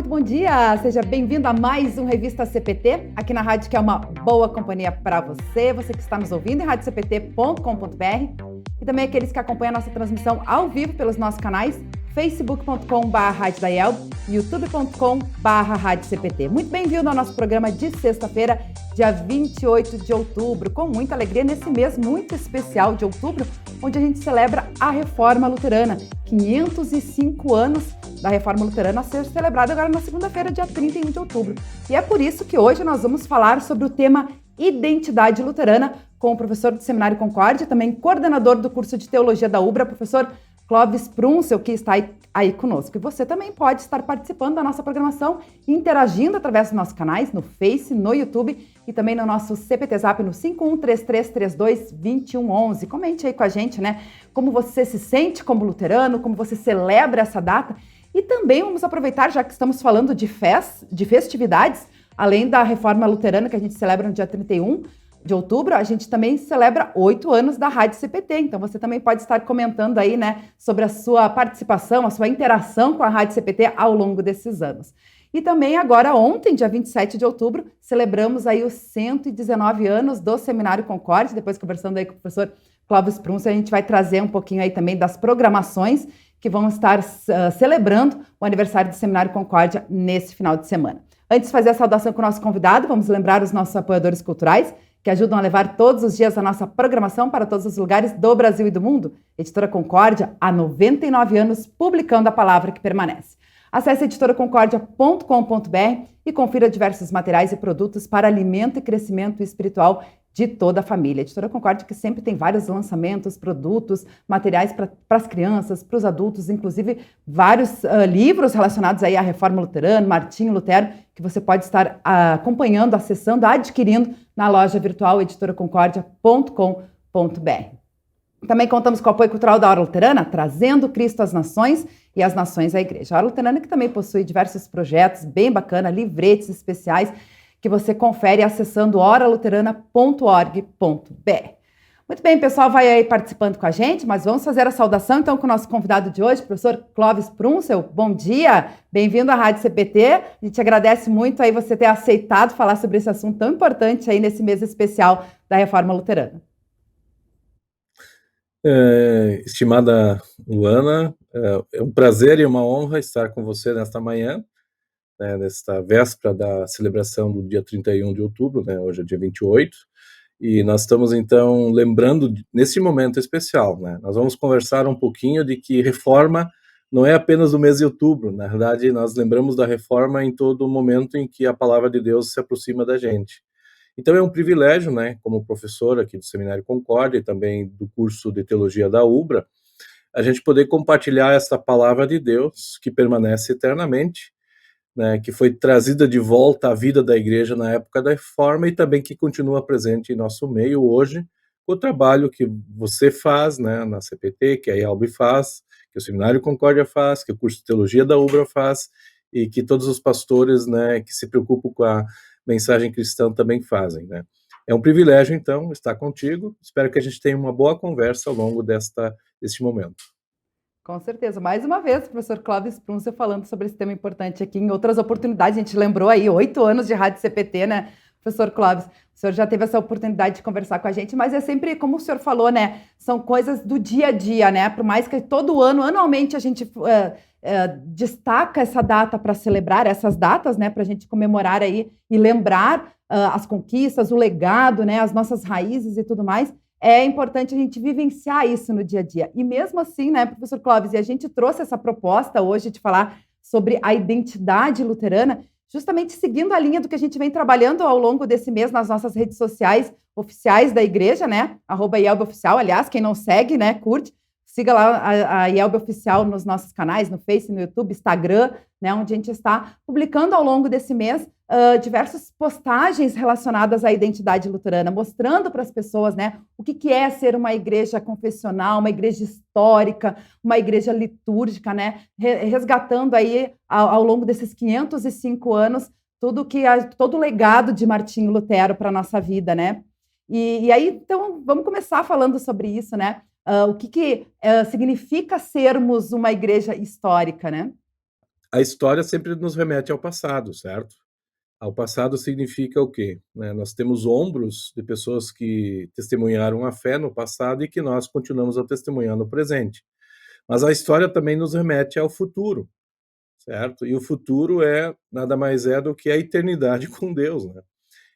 muito bom dia! Seja bem-vindo a mais um Revista CPT, aqui na rádio que é uma boa companhia para você, você que está nos ouvindo em radiocpt.com.br e também aqueles que acompanham a nossa transmissão ao vivo pelos nossos canais facebook.com/radiodaielb e youtube.com/radiocpt. Muito bem-vindo ao nosso programa de sexta-feira, dia 28 de outubro, com muita alegria nesse mês muito especial de outubro, onde a gente celebra a Reforma Luterana, 505 anos da Reforma Luterana a ser celebrada agora na segunda-feira, dia 31 de outubro. E é por isso que hoje nós vamos falar sobre o tema Identidade Luterana com o professor do Seminário Concórdia, também coordenador do curso de Teologia da UBRA, professor Clóvis Pruncel, que está aí conosco. E você também pode estar participando da nossa programação, interagindo através dos nossos canais, no Face, no YouTube e também no nosso CPT Zap no 5133322111. Comente aí com a gente, né? Como você se sente como luterano, como você celebra essa data. E também vamos aproveitar, já que estamos falando de festividades, além da Reforma Luterana que a gente celebra no dia 31 de outubro, a gente também celebra 8 anos da Rádio CPT. Então você também pode estar comentando aí, né, sobre a sua participação, a sua interação com a Rádio CPT ao longo desses anos. E também agora ontem, dia 27 de outubro, celebramos aí os 119 anos do Seminário Concórdia. Depois conversando aí com o professor Clóvis Pruncel, a gente vai trazer um pouquinho aí também das programações que vão estar celebrando o aniversário do Seminário Concórdia nesse final de semana. Antes de fazer a saudação com o nosso convidado, vamos lembrar os nossos apoiadores culturais, que ajudam a levar todos os dias a nossa programação para todos os lugares do Brasil e do mundo. Editora Concórdia, há 99 anos, publicando a palavra que permanece. Acesse editoraconcordia.com.br e confira diversos materiais e produtos para alimento e crescimento espiritual de toda a família. A Editora Concórdia, que sempre tem vários lançamentos, produtos, materiais para as crianças, para os adultos, inclusive vários livros relacionados aí à Reforma Luterana, Martinho Lutero, que você pode estar acompanhando, acessando, adquirindo na loja virtual editoraconcordia.com.br. Também contamos com o apoio cultural da Hora Luterana, trazendo Cristo às nações e as nações à igreja. A Hora Luterana que também possui diversos projetos bem bacana, livretes especiais, que você confere acessando oraluterana.org.br. Muito bem, pessoal, vai aí participando com a gente, mas vamos fazer a saudação então com o nosso convidado de hoje, professor Clóvis Pruncel. Bom dia, bem-vindo à Rádio CPT. A gente agradece muito aí você ter aceitado falar sobre esse assunto tão importante aí nesse mês especial da Reforma Luterana. Estimada Luana, é um prazer e uma honra estar com você nesta manhã, nesta véspera da celebração do dia 31 de outubro, né, hoje é dia 28, e nós estamos então lembrando, nesse momento especial, né, nós vamos conversar um pouquinho de que reforma não é apenas o mês de outubro, na verdade nós lembramos da reforma em todo momento em que a palavra de Deus se aproxima da gente. Então é um privilégio, né, como professor aqui do Seminário Concórdia e também do curso de Teologia da UBRA, a gente poder compartilhar essa palavra de Deus que permanece eternamente, né, que foi trazida de volta à vida da igreja na época da Reforma e também que continua presente em nosso meio hoje, o trabalho que você faz, né, na CPT, que a IELB faz, que o Seminário Concórdia faz, que o curso de Teologia da UBRA faz e que todos os pastores, né, que se preocupam com a mensagem cristã também fazem, né. É um privilégio, então, estar contigo. Espero que a gente tenha uma boa conversa ao longo deste momento. Com certeza. Mais uma vez, o professor Clóvis Pruncel falando sobre esse tema importante aqui. Em outras oportunidades, a gente lembrou aí 8 anos de Rádio CPT, né, professor Clóvis? O senhor já teve essa oportunidade de conversar com a gente, mas é sempre, como o senhor falou, né, são coisas do dia a dia, né? Por mais que todo ano, anualmente, a gente destaca essa data para celebrar essas datas, né, para a gente comemorar aí e lembrar as conquistas, o legado, né, as nossas raízes e tudo mais. É importante a gente vivenciar isso no dia a dia. E mesmo assim, né, professor Clóvis, e a gente trouxe essa proposta hoje de falar sobre a identidade luterana, justamente seguindo a linha do que a gente vem trabalhando ao longo desse mês nas nossas redes sociais oficiais da igreja, né, @IELBOficial, aliás, quem não segue, né, curte, siga lá a IELB Oficial nos nossos canais, no Face, no YouTube, Instagram, né, onde a gente está publicando ao longo desse mês diversas postagens relacionadas à identidade luterana, mostrando para as pessoas, né, o que é ser uma igreja confessional, uma igreja histórica, uma igreja litúrgica, né, resgatando aí ao longo desses 505 anos todo o legado de Martinho Lutero para a nossa vida, né? E aí, então, vamos começar falando sobre isso, né? O que significa sermos uma igreja histórica, né? a história sempre nos remete ao passado, certo? Ao passado significa o quê? Né, nós temos ombros de pessoas que testemunharam a fé no passado e que nós continuamos a testemunhar no presente. Mas a história também nos remete ao futuro, certo? E o futuro nada mais é do que a eternidade com Deus, né?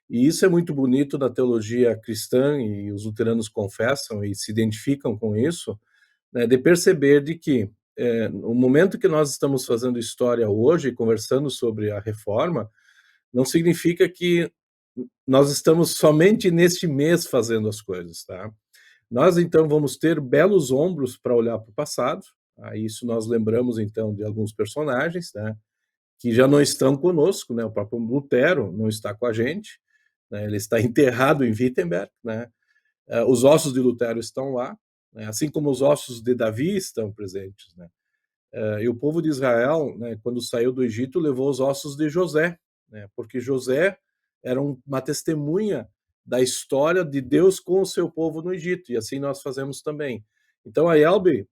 E isso é muito bonito na teologia cristã, e os luteranos confessam e se identificam com isso, né, de perceber de que no momento que nós estamos fazendo história hoje, conversando sobre a reforma, não significa que nós estamos somente neste mês fazendo as coisas, tá? Nós, então, vamos ter belos ombros para olhar para o passado, a isso nós lembramos, então, de alguns personagens, né, que já não estão conosco, né, o próprio Lutero não está com a gente, né, ele está enterrado em Wittenberg, né, os ossos de Lutero estão lá, né, assim como os ossos de Davi estão presentes, né, e o povo de Israel, né, quando saiu do Egito, levou os ossos de José, né, porque José era uma testemunha da história de Deus com o seu povo no Egito, e assim nós fazemos também. Então a IELB,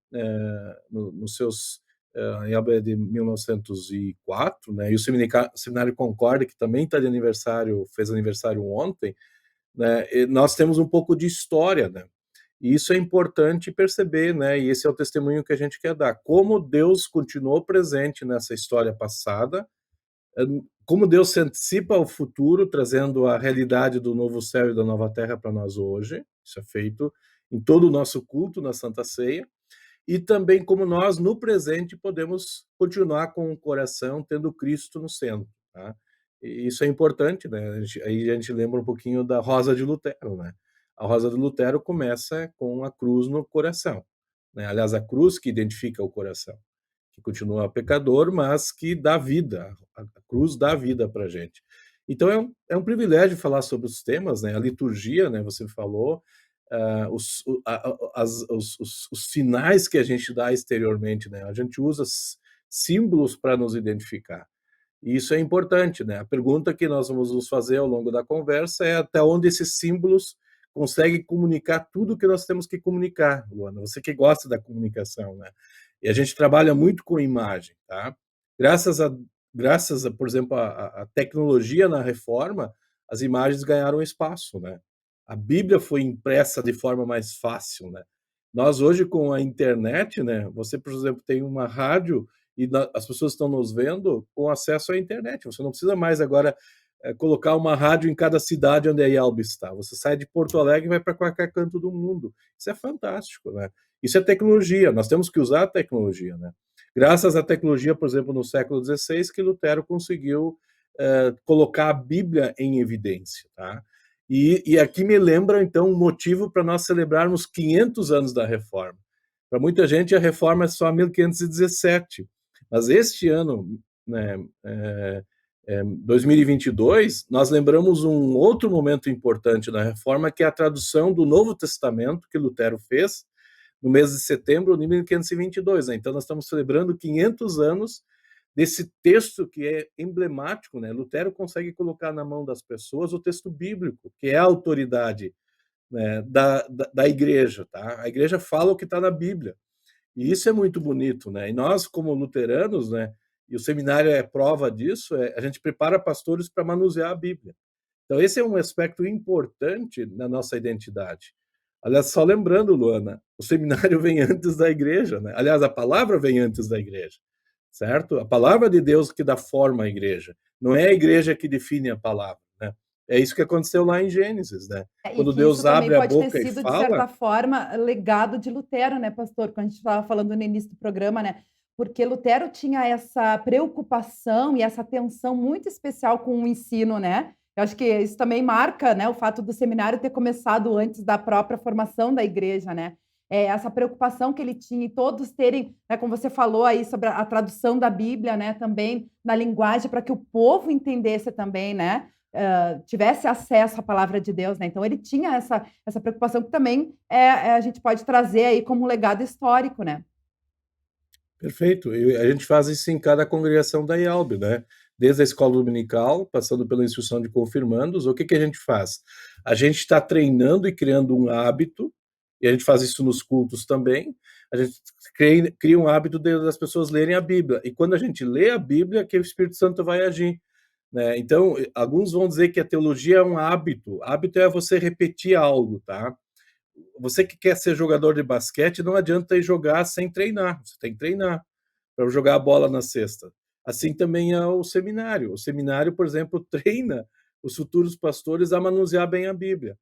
nos seus a IELB é de 1904, né, e o Seminário Concórdia, que também está de aniversário, fez aniversário ontem, né, nós temos um pouco de história, né? E isso é importante perceber, né? E esse é o testemunho que a gente quer dar. Como Deus continuou presente nessa história passada, como Deus se antecipa ao futuro, trazendo a realidade do novo céu e da nova terra para nós hoje. Isso é feito em todo o nosso culto na Santa Ceia. E também como nós, no presente, podemos continuar com o coração tendo Cristo no centro, tá? E isso é importante, né? Aí a gente lembra um pouquinho da Rosa de Lutero, né? A Rosa de Lutero começa com a cruz no coração, né? Aliás, a cruz que identifica o coração, que continua pecador, mas que dá vida. A cruz dá vida para a gente. Então é um privilégio falar sobre os temas, né? A liturgia, né? Você falou, os sinais que a gente dá exteriormente, né? A gente usa símbolos para nos identificar. E isso é importante, né? A pergunta que nós vamos nos fazer ao longo da conversa é até onde esses símbolos conseguem comunicar tudo o que nós temos que comunicar, Luana. Você que gosta da comunicação, né? E a gente trabalha muito com imagem, tá? Graças a, por exemplo, a tecnologia na reforma, as imagens ganharam espaço, né? A Bíblia foi impressa de forma mais fácil, né? Nós hoje com a internet, né? Você, por exemplo, tem uma rádio e as pessoas estão nos vendo com acesso à internet. Você não precisa mais agora colocar uma rádio em cada cidade onde a IELB está. Você sai de Porto Alegre e vai para qualquer canto do mundo. Isso é fantástico, né? Isso é tecnologia. Nós temos que usar a tecnologia, né? Graças à tecnologia, por exemplo, no século XVI, que Lutero conseguiu colocar a Bíblia em evidência, tá? E aqui me lembra, então, um motivo para nós celebrarmos 500 anos da Reforma. Para muita gente, a Reforma é só 1517, mas este ano, né, 2022, nós lembramos um outro momento importante da Reforma, que é a tradução do Novo Testamento que Lutero fez no mês de setembro de 1522. Né? Então, nós estamos celebrando 500 anos desse texto que é emblemático, né? Lutero consegue colocar na mão das pessoas o texto bíblico, que é a autoridade, né, da igreja, tá? A igreja fala o que está na Bíblia. E isso é muito bonito, né? E nós, como luteranos, né, e o seminário é prova disso, a gente prepara pastores para manusear a Bíblia. Então, esse é um aspecto importante na nossa identidade. Aliás, só lembrando, Luana, o seminário vem antes da igreja, né? Aliás, a palavra vem antes da igreja, certo? A palavra de Deus que dá forma à igreja. Não é a igreja que define a palavra, né? É isso que aconteceu lá em Gênesis, né? E Quando que isso Deus também abre a pode ter boca e sido, de certa fala, forma, legado de Lutero, né, pastor? Quando a gente estava falando no início do programa, né? Porque Lutero tinha essa preocupação e essa atenção muito especial com o ensino, né? Eu acho que isso também marca, né, o fato do seminário ter começado antes da própria formação da igreja, né? Essa preocupação que ele tinha e todos terem, né, como você falou aí sobre a tradução da Bíblia, né, também na linguagem para que o povo entendesse também, né? Tivesse acesso à palavra de Deus, né? Então ele tinha essa preocupação que também a gente pode trazer aí como um legado histórico, né? perfeito. E a gente faz isso em cada congregação da IALB, né? Desde a escola dominical, passando pela instrução de confirmandos, o que a gente faz? A gente está treinando e criando um hábito e a gente faz isso nos cultos também, a gente cria um hábito das pessoas lerem a Bíblia. E quando a gente lê a Bíblia, que o Espírito Santo vai agir. Né? Então, alguns vão dizer que a teologia é um hábito. Hábito é você repetir algo, tá? Você que quer ser jogador de basquete, não adianta ir jogar sem treinar. Você tem que treinar para jogar a bola na cesta. Assim também é o seminário. O seminário, por exemplo, treina os futuros pastores a manusear bem a Bíblia.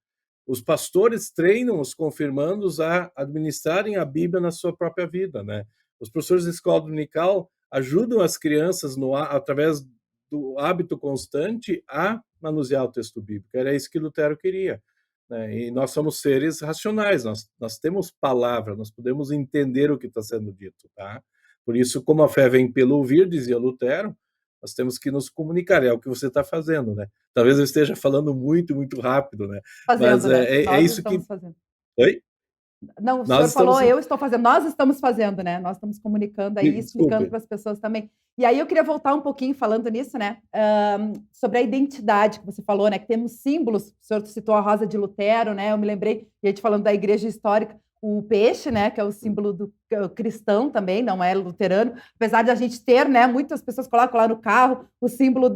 Os pastores treinam os confirmandos a administrarem a Bíblia na sua própria vida, né? Os professores de escola dominical ajudam as crianças através do hábito constante a manusear o texto bíblico. Era isso que Lutero queria. Né? E nós somos seres racionais, nós temos palavra, nós podemos entender o que está sendo dito. Tá? Por isso, como a fé vem pelo ouvir, dizia Lutero, nós temos que nos comunicar, é o que você está fazendo. Né? Talvez eu esteja falando muito, muito rápido, né? Mas Fazendo, né? é Nós isso que... estamos fazendo. Oi? Não, o Nós senhor falou, estamos... eu estou fazendo, nós estamos fazendo, né? Nós estamos comunicando aí, explicando Desculpe. para as pessoas também. E aí eu queria voltar um pouquinho falando nisso, né? Sobre a identidade que você falou, né? Que temos símbolos, o senhor citou a rosa de Lutero, né? Eu me lembrei, a gente falando da igreja histórica, o peixe, né? Que é o símbolo do cristão também, não é luterano. Apesar de a gente ter, né? Muitas pessoas colocam lá no carro o símbolo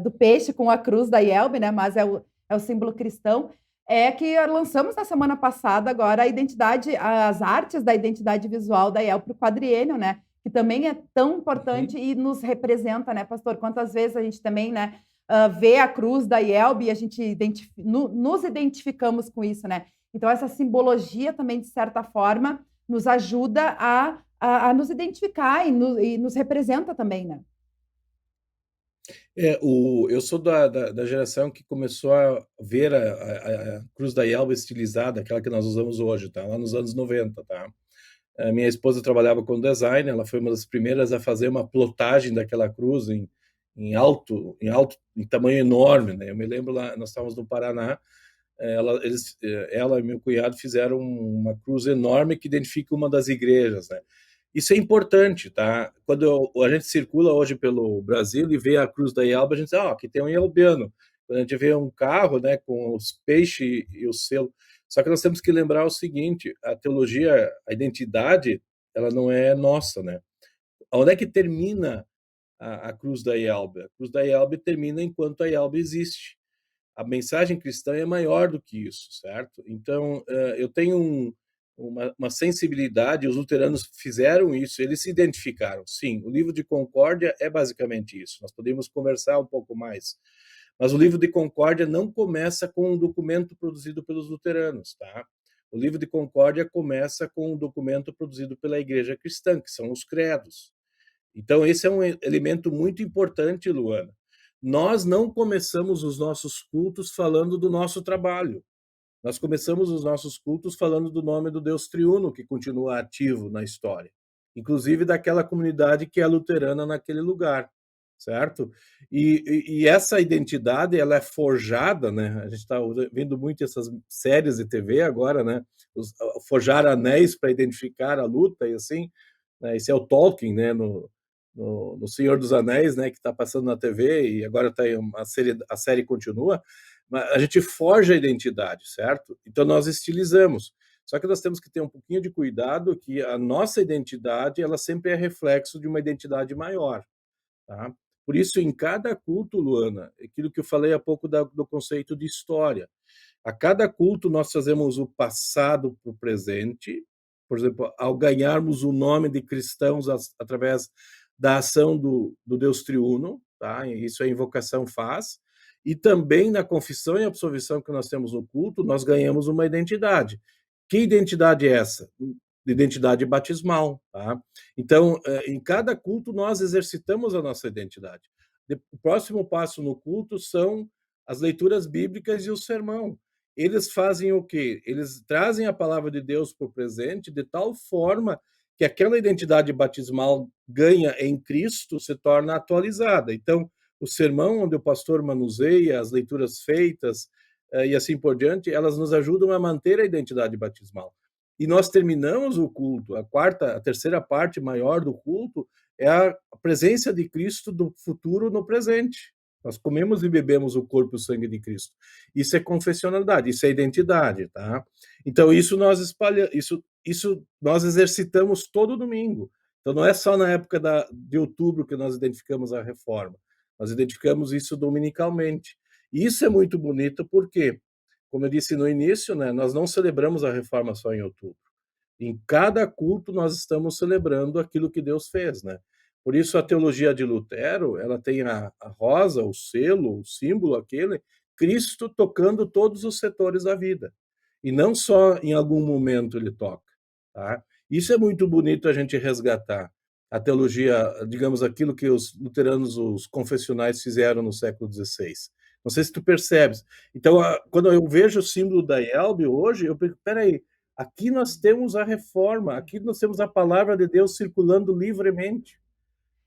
do peixe com a cruz da IELB, né? Mas é o símbolo cristão. É que lançamos na semana passada agora a identidade, as artes da identidade visual da IEL para o quadriênio, né? Que também é tão importante e nos representa, né, pastor? Quantas vezes a gente também, né, vê a cruz da IELB e a gente nos identificamos com isso, né? Então, essa simbologia também, de certa forma, nos ajuda a nos identificar e nos representa também, né? Eu sou da geração que começou a ver a cruz da Elba estilizada, aquela que nós usamos hoje, tá? Lá nos anos 90, tá? A minha esposa trabalhava com design, ela foi uma das primeiras a fazer uma plotagem daquela cruz em tamanho enorme, né? Eu me lembro lá, nós estávamos no Paraná, ela e meu cunhado fizeram uma cruz enorme que identifica uma das igrejas, né? Isso é importante, tá? Quando a gente circula hoje pelo Brasil e vê a cruz da Ielba, a gente diz, aqui tem um ielbiano. Quando a gente vê um carro, né, com os peixes e o selo. Só que nós temos que lembrar o seguinte, a teologia, a identidade, ela não é nossa, né? Onde é que termina a cruz da Ielba? A cruz da Ielba termina enquanto a Ielba existe. A mensagem cristã é maior do que isso, certo? Então, eu tenho uma sensibilidade, os luteranos fizeram isso, eles se identificaram. Sim, o livro de Concórdia é basicamente isso, nós podemos conversar um pouco mais. Mas o livro de Concórdia não começa com um documento produzido pelos luteranos, tá? O livro de Concórdia começa com um documento produzido pela Igreja Cristã, que são os credos. Então, esse é um elemento muito importante, Luana. Nós não começamos os nossos cultos falando do nosso trabalho. Nós começamos os nossos cultos falando do nome do Deus triuno, que continua ativo na história, inclusive daquela comunidade que é luterana naquele lugar, certo? E essa identidade, ela é forjada, né? A gente está vendo muito essas séries de TV agora, né? Forjar anéis para identificar a luta e assim, né? Esse é o Tolkien, né? No Senhor dos Anéis, né? Que está passando na TV e agora tá aí a série continua. A gente forja a identidade, certo? Então nós estilizamos. Só que nós temos que ter um pouquinho de cuidado que a nossa identidade, ela sempre é reflexo de uma identidade maior, tá? Por isso, em cada culto, Luana, aquilo que eu falei há pouco do conceito de história, a cada culto nós fazemos o passado para o presente, por exemplo, ao ganharmos o nome de cristãos através da ação do Deus triuno, tá? Isso a invocação faz, e também na confissão e absolvição que nós temos no culto, nós ganhamos uma identidade. Que identidade é essa? Identidade batismal, tá? Então, em cada culto nós exercitamos a nossa identidade. O próximo passo no culto são as leituras bíblicas e o sermão. Eles fazem o quê? Eles trazem a palavra de Deus para o presente de tal forma que aquela identidade batismal ganha em Cristo se torna atualizada. Então, o sermão onde o pastor manuseia, as leituras feitas e assim por diante, elas nos ajudam a manter a identidade batismal. E nós terminamos o culto, a terceira parte maior do culto é a presença de Cristo do futuro no presente. Nós comemos e bebemos o corpo e o sangue de Cristo. Isso é confessionalidade, isso é identidade, tá? Então isso nós espalhamos, isso nós exercitamos todo domingo. Então não é só na época de outubro que nós identificamos a reforma. Nós identificamos isso dominicalmente. E isso é muito bonito porque, como eu disse no início, né, nós não celebramos a reforma só em outubro. Em cada culto nós estamos celebrando aquilo que Deus fez, né? Por isso a teologia de Lutero, ela tem a rosa, o selo, o símbolo aquele, Cristo tocando todos os setores da vida. E não só em algum momento ele toca, tá? Isso é muito bonito a gente resgatar. A teologia, digamos, aquilo que os luteranos, os confessionais fizeram no século XVI. Não sei se tu percebes. Então, quando eu vejo o símbolo da IELB hoje, eu penso, peraí, aqui nós temos a reforma, aqui nós temos a palavra de Deus circulando livremente.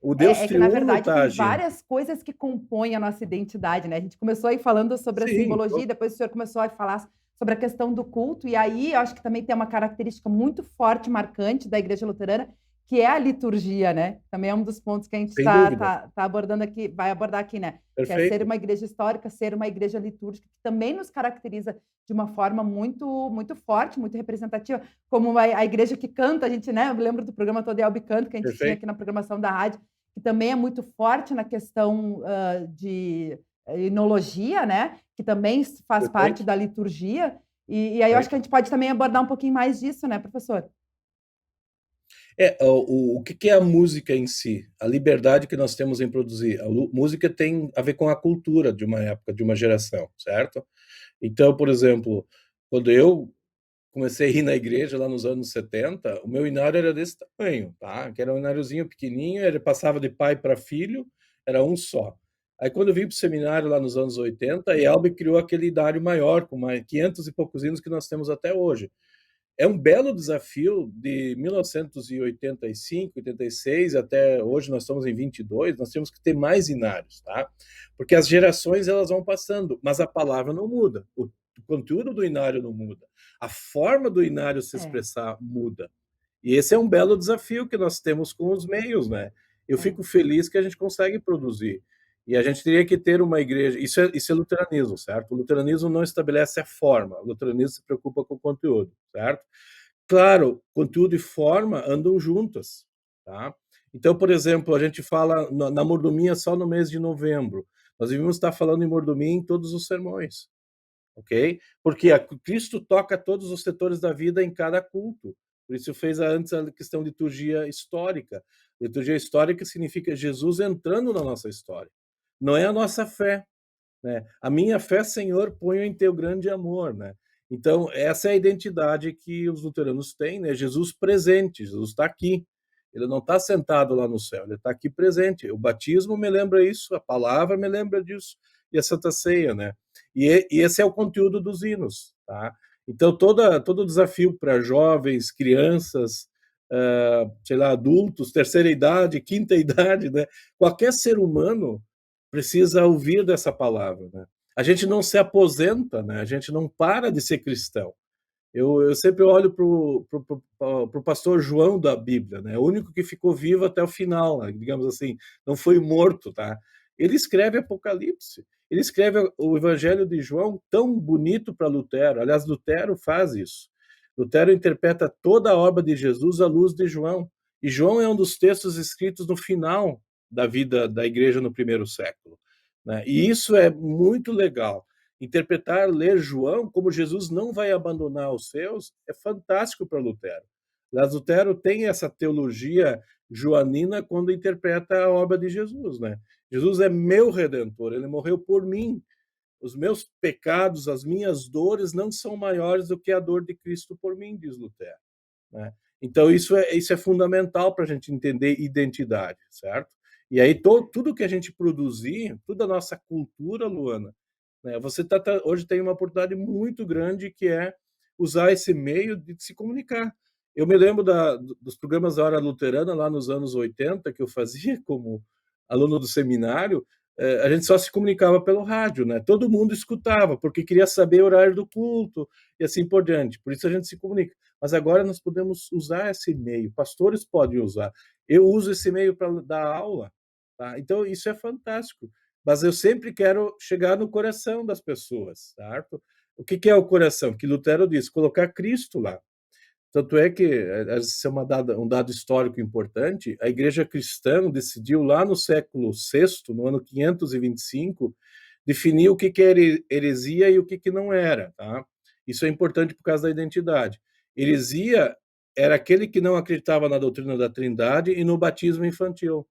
O Deus É que, na triuno verdade, está tem agindo. várias coisas que compõem a nossa identidade, né? A gente começou aí falando sobre a Sim, simbologia, depois o senhor começou a falar sobre a questão do culto, e aí eu acho que também tem uma característica muito forte, marcante da Igreja Luterana, que é a liturgia, né? Também é um dos pontos que a gente sem dúvida. tá abordando aqui, vai abordar aqui, né? Que é ser Perfeito. uma igreja histórica, ser uma igreja litúrgica, que também nos caracteriza de uma forma muito forte, muito representativa, como a igreja que canta, a gente, né? Eu me lembro do programa Todo Elbe Canto, que a gente tinha Perfeito. aqui na programação da rádio, que também é muito forte na questão de enologia, né? Que também faz parte Perfeito. da liturgia. E aí eu acho que Perfeito. a gente pode também abordar um pouquinho mais disso, né, professor? O que é a música em si? A liberdade que nós temos em produzir. A música tem a ver com a cultura de uma época, de uma geração, certo? Então, por exemplo, quando eu comecei a ir na igreja lá nos anos 70, o meu inário era desse tamanho, tá? Que era um ináriozinho pequenininho, ele passava de pai para filho, era um só. Aí quando eu vim para o seminário lá nos anos 80, a Elbe criou aquele inário maior, com mais 500 e poucos hinos que nós temos até hoje. É um belo desafio de 1985, 86 até hoje, nós estamos em 22, nós temos que ter mais inários, tá? Porque as gerações elas vão passando, mas a palavra não muda, o conteúdo do inário não muda, a forma do inário se É, expressar muda. E esse é um belo desafio que nós temos com os meios, né? Eu é. fico feliz que a gente consegue produzir. E a gente teria que ter uma igreja. Isso é luteranismo, certo? O luteranismo não estabelece a forma, o luteranismo se preocupa com o conteúdo, certo? Claro, conteúdo e forma andam juntas, tá? Então, por exemplo, a gente fala na mordomia só no mês de novembro. Nós devíamos estar falando em mordomia em todos os sermões, ok? Porque Cristo toca todos os setores da vida em cada culto. Por isso fez antes a questão de liturgia histórica. Liturgia histórica significa Jesus entrando na nossa história. Não é a nossa fé, né? A minha fé, Senhor, ponho em teu grande amor, né? Então, essa é a identidade que os luteranos têm, né? Jesus presente, Jesus está aqui. Ele não está sentado lá no céu, ele está aqui presente. O batismo me lembra isso, a palavra me lembra disso, e a Santa Ceia, né? E esse é o conteúdo dos hinos, tá? Então, todo o desafio para jovens, crianças, sei lá, adultos, terceira idade, quinta idade, né? Qualquer ser humano precisa ouvir dessa palavra, né? A gente não se aposenta, né? A gente não para de ser cristão. Eu sempre olho para o pastor João da Bíblia, né? O único que ficou vivo até o final, né? Digamos assim, não foi morto, tá? Ele escreve Apocalipse, ele escreve o Evangelho de João tão bonito para Lutero. Aliás, Lutero faz isso. Lutero interpreta toda a obra de Jesus à luz de João. E João é um dos textos escritos no final da vida da igreja no primeiro século, né? E isso é muito legal. Interpretar, ler João como Jesus não vai abandonar os seus é fantástico para Lutero. Mas Lutero tem essa teologia joanina quando interpreta a obra de Jesus, né? Jesus é meu redentor, ele morreu por mim. Os meus pecados, as minhas dores não são maiores do que a dor de Cristo por mim, diz Lutero, né? Então isso é fundamental para a gente entender identidade, certo? E aí tudo que a gente produzir, toda a nossa cultura, Luana, né, você hoje tem uma oportunidade muito grande que é usar esse meio de se comunicar. Eu me lembro dos programas da Hora Luterana lá nos anos 80 que eu fazia como aluno do seminário, a gente só se comunicava pelo rádio, né? Todo mundo escutava, porque queria saber o horário do culto e assim por diante. Por isso a gente se comunica. Mas agora nós podemos usar esse e-mail, pastores podem usar. Eu uso esse e-mail para dar aula, tá? Então isso é fantástico. mas eu sempre quero chegar no coração das pessoas, certo? O que que é o coração? Que Lutero diz, colocar Cristo lá. Tanto é que, isso é um dado histórico importante, a Igreja Cristã decidiu lá no século VI, no ano 525, definir o que que era heresia e o que que não era, tá? Isso é importante por causa da identidade. Heresia era aquele que não acreditava na doutrina da Trindade e no batismo infantil.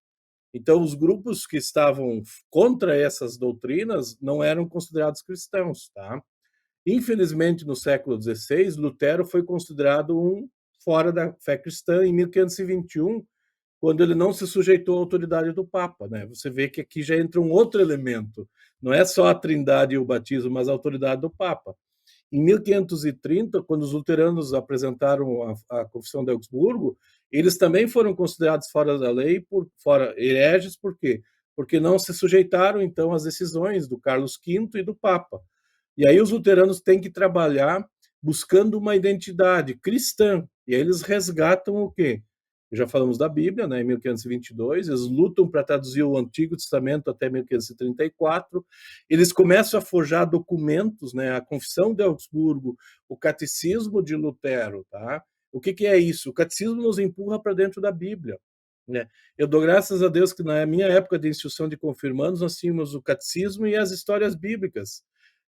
Então, os grupos que estavam contra essas doutrinas não eram considerados cristãos, tá? Infelizmente, no século XVI, Lutero foi considerado um fora da fé cristã em 1521, quando ele não se sujeitou à autoridade do Papa, né? Você vê que aqui já entra um outro elemento. Não é só a Trindade e o batismo, mas a autoridade do Papa. Em 1530, quando os luteranos apresentaram a Confissão de Augsburgo, eles também foram considerados fora da lei, fora hereges, por quê? Porque não se sujeitaram, então, às decisões do Carlos V e do Papa. E aí os luteranos têm que trabalhar buscando uma identidade cristã. E aí eles resgatam o quê? Já falamos da Bíblia, né, em 1522, eles lutam para traduzir o Antigo Testamento até 1534, eles começam a forjar documentos, né, a Confissão de Augsburgo, o Catecismo de Lutero, tá? O que que é isso? O Catecismo nos empurra para dentro da Bíblia, né? Eu dou graças a Deus que na minha época de instrução de confirmandos nós tínhamos o Catecismo e as histórias bíblicas,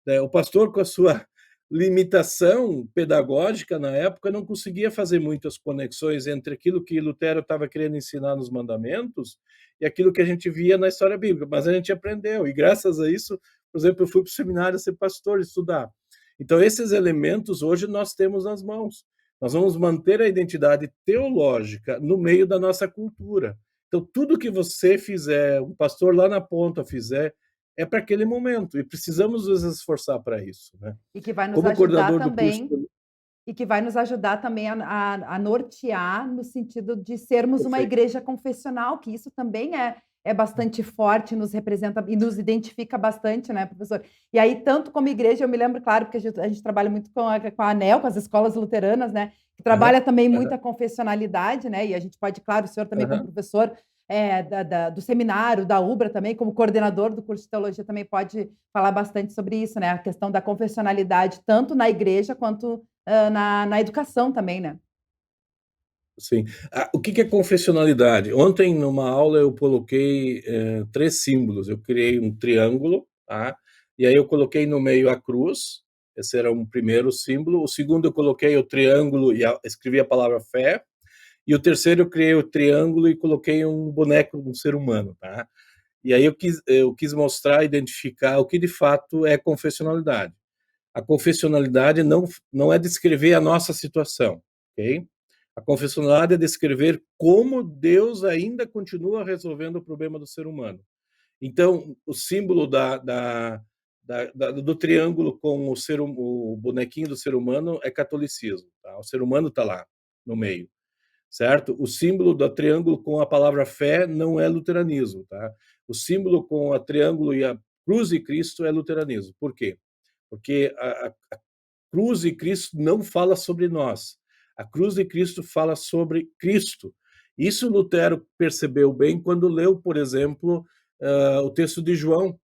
né? O pastor, com a sua limitação pedagógica na época, não conseguia fazer muitas conexões entre aquilo que Lutero estava querendo ensinar nos mandamentos e aquilo que a gente via na história bíblica, mas a gente aprendeu, e graças a isso, por exemplo, eu fui para o seminário ser pastor, estudar. Então, esses elementos hoje nós temos nas mãos. Nós vamos manter a identidade teológica no meio da nossa cultura. Então, tudo que você fizer, um pastor lá na ponta fizer, é para aquele momento, e precisamos nos esforçar para isso, né? E que vai nos Como ajudar coordenador do curso. também e que vai nos ajudar também a nortear no sentido de sermos uma Perfeito. igreja confessional, que isso também é bastante forte, nos representa e nos identifica bastante, né, professor? E aí, tanto como igreja, eu me lembro, claro, porque a gente trabalha muito com a ANEL, com as escolas luteranas, né, que Aham, trabalha também aham, muita confessionalidade, né, e a gente pode, claro, o senhor também como aham. professor do seminário, da UBRA também, como coordenador do curso de teologia, também pode falar bastante sobre isso, né, a questão da confessionalidade, tanto na igreja quanto na educação também, né? Sim. O que que é confessionalidade? Ontem, numa aula, eu coloquei 3 símbolos. Eu criei um triângulo, tá? E aí eu coloquei no meio a cruz, esse era um primeiro símbolo. O segundo, eu coloquei o triângulo e escrevi a palavra fé. E o terceiro, eu criei o triângulo e coloquei um boneco, um ser humano, tá? E aí eu quis mostrar, identificar o que de fato é confessionalidade. A confessionalidade não é descrever a nossa situação, ok? A confessionalidade é descrever como Deus ainda continua resolvendo o problema do ser humano. Então, o símbolo do triângulo com o bonequinho do ser humano é catolicismo. Tá? O ser humano está lá no meio, certo? O símbolo do triângulo com a palavra fé não é luteranismo. Tá? O símbolo com a triângulo e a cruz de Cristo é luteranismo. Por quê? Porque a cruz de Cristo não fala sobre nós. A cruz de Cristo fala sobre Cristo. Isso Lutero percebeu bem quando leu, por exemplo, o texto de João.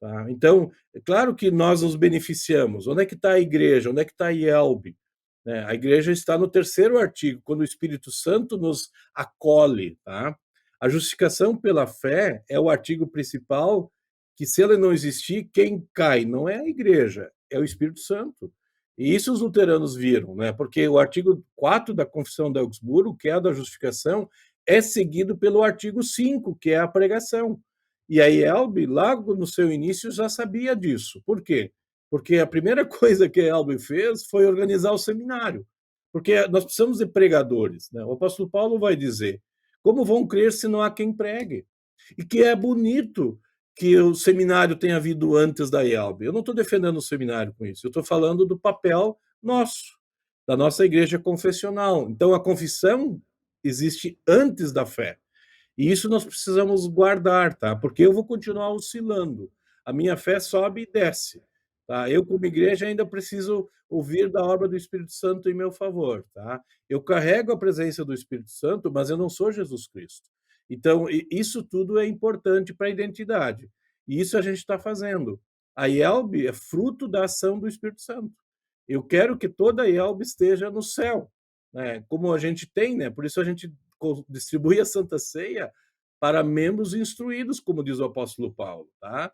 Tá? Então, é claro que nós nos beneficiamos. Onde é que está a igreja? Onde é que está a IELB? Né? A igreja está no terceiro artigo, quando o Espírito Santo nos acolhe. Tá? A justificação pela fé é o artigo principal, que se ele não existir, quem cai não é a igreja, é o Espírito Santo. E isso os luteranos viram, né? Porque o artigo 4 da Confissão de Augsburgo, que é a da justificação, é seguido pelo artigo 5, que é a pregação. E a IELB, logo no seu início, já sabia disso. Por quê? Porque a primeira coisa que a IELB fez foi organizar o seminário. Porque nós precisamos de pregadores. Né? O apóstolo Paulo vai dizer: como vão crer se não há quem pregue? E que é bonito que o seminário tenha havido antes da IELB. Eu não estou defendendo o seminário com isso, eu estou falando do papel nosso, da nossa igreja confessional. Então, a confissão existe antes da fé. E isso nós precisamos guardar, tá? Porque eu vou continuar oscilando. A minha fé sobe e desce, tá? Eu, como igreja, ainda preciso ouvir da obra do Espírito Santo em meu favor, tá? Eu carrego a presença do Espírito Santo, mas eu não sou Jesus Cristo. Então, isso tudo é importante para a identidade. E isso a gente está fazendo. A IELB é fruto da ação do Espírito Santo. Eu quero que toda a IELB esteja no céu, né? Como a gente tem, né? Por isso a gente distribui a Santa Ceia para membros instruídos, como diz o apóstolo Paulo, tá?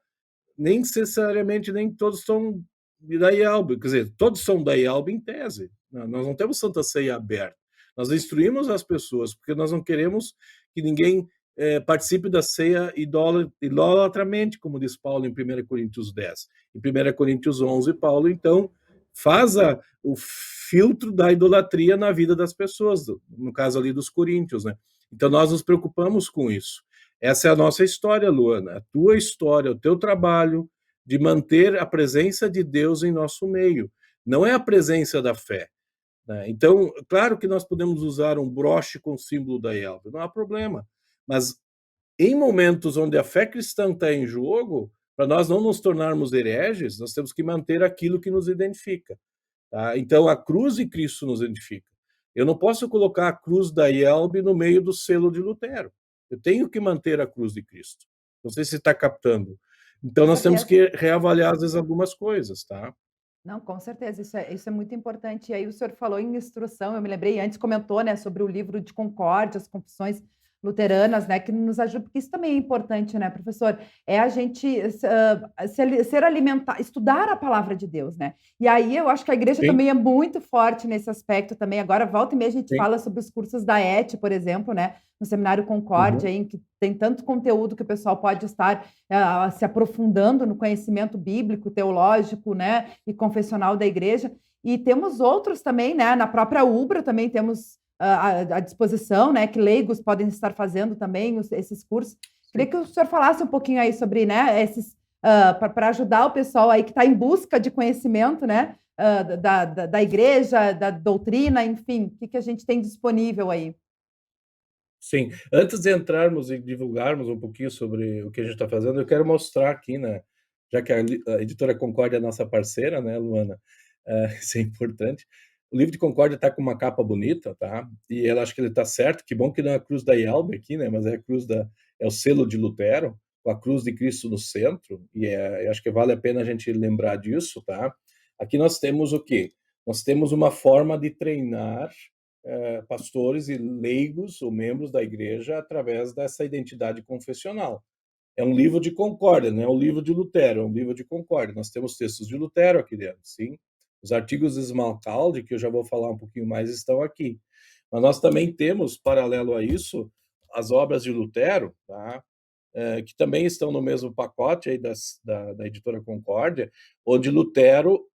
Nem necessariamente nem todos são da IELB, quer dizer, todos são da IELB em tese. Nós não temos Santa Ceia aberta. Nós instruímos as pessoas, porque nós não queremos que ninguém participe da ceia idolatramente, como diz Paulo em 1 Coríntios 10. Em 1 Coríntios 11, Paulo, então, faz o filtro da idolatria na vida das pessoas, no caso ali dos coríntios, né? Então, nós nos preocupamos com isso. Essa é a nossa história, Luana, a tua história, o teu trabalho de manter a presença de Deus em nosso meio. Não é a presença da fé, né? Então, claro que nós podemos usar um broche com o símbolo da IELB, não há problema. Mas em momentos onde a fé cristã está em jogo, para nós não nos tornarmos hereges, nós temos que manter aquilo que nos identifica. Tá? Então, a cruz de Cristo nos identifica. Eu não posso colocar a cruz da IELB no meio do selo de Lutero. Eu tenho que manter a cruz de Cristo. Não sei se está captando. Então, Com nós temos certeza. que reavaliar, às vezes, algumas coisas, tá? Não, com certeza, isso é muito importante. E aí o senhor falou em instrução, eu me lembrei, antes comentou, né, sobre o livro de Concórdia, as confissões luteranas, né, que nos ajuda, porque isso também é importante, né, professor? É a gente ser alimentar, estudar a palavra de Deus, né? E aí eu acho que a igreja Sim, também é muito forte nesse aspecto também. Agora, volta e meia, a gente sim. fala sobre os cursos da ET, por exemplo, né, no Seminário Concórdia, Uhum. em que tem tanto conteúdo que o pessoal pode estar se aprofundando no conhecimento bíblico, teológico, né, e confessional da igreja. E temos outros também, né, na própria UBRA também temos à disposição, né, que leigos podem estar fazendo também esses cursos. Queria Sim. que o senhor falasse um pouquinho aí sobre, né, esses, para ajudar o pessoal aí que está em busca de conhecimento, né, da igreja, da doutrina, enfim, o que a gente tem disponível aí. Sim. Antes de entrarmos e divulgarmos um pouquinho sobre o que a gente está fazendo, eu quero mostrar aqui, né, já que a editora Concórdia é nossa parceira, né, Luana, isso é importante. O livro de Concórdia está com uma capa bonita, tá? E ela acho que ele está certo. Que bom que não é a cruz da IELB aqui, né? Mas é a cruz é o selo de Lutero, com a cruz de Cristo no centro. E eu acho que vale a pena a gente lembrar disso, tá? Aqui nós temos o quê? Nós temos uma forma de treinar pastores e leigos ou membros da igreja através dessa identidade confessional. É um livro de concórdia, não é um livro de Lutero, é um livro de concórdia. Nós temos textos de Lutero aqui dentro, sim. Os artigos de Smalcalde, que eu já vou falar um pouquinho mais, estão aqui. Mas nós também temos, paralelo a isso, as obras de Lutero, tá? Que também estão no mesmo pacote aí da editora Concórdia, onde Lutero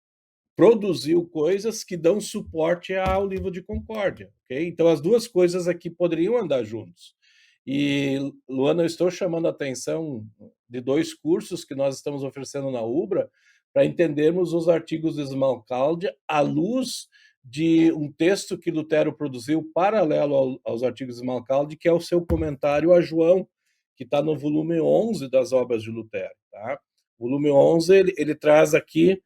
produziu coisas que dão suporte ao livro de Concórdia, ok? Então, as duas coisas aqui poderiam andar juntos. E, Luana, eu estou chamando a atenção de dois cursos que nós estamos oferecendo na UBRA para entendermos os artigos de Smalcalde à luz de um texto que Lutero produziu paralelo aos artigos de Smalcalde, que é o seu comentário a João, que está no volume 11 das obras de Lutero. Tá? O volume 11, ele traz aqui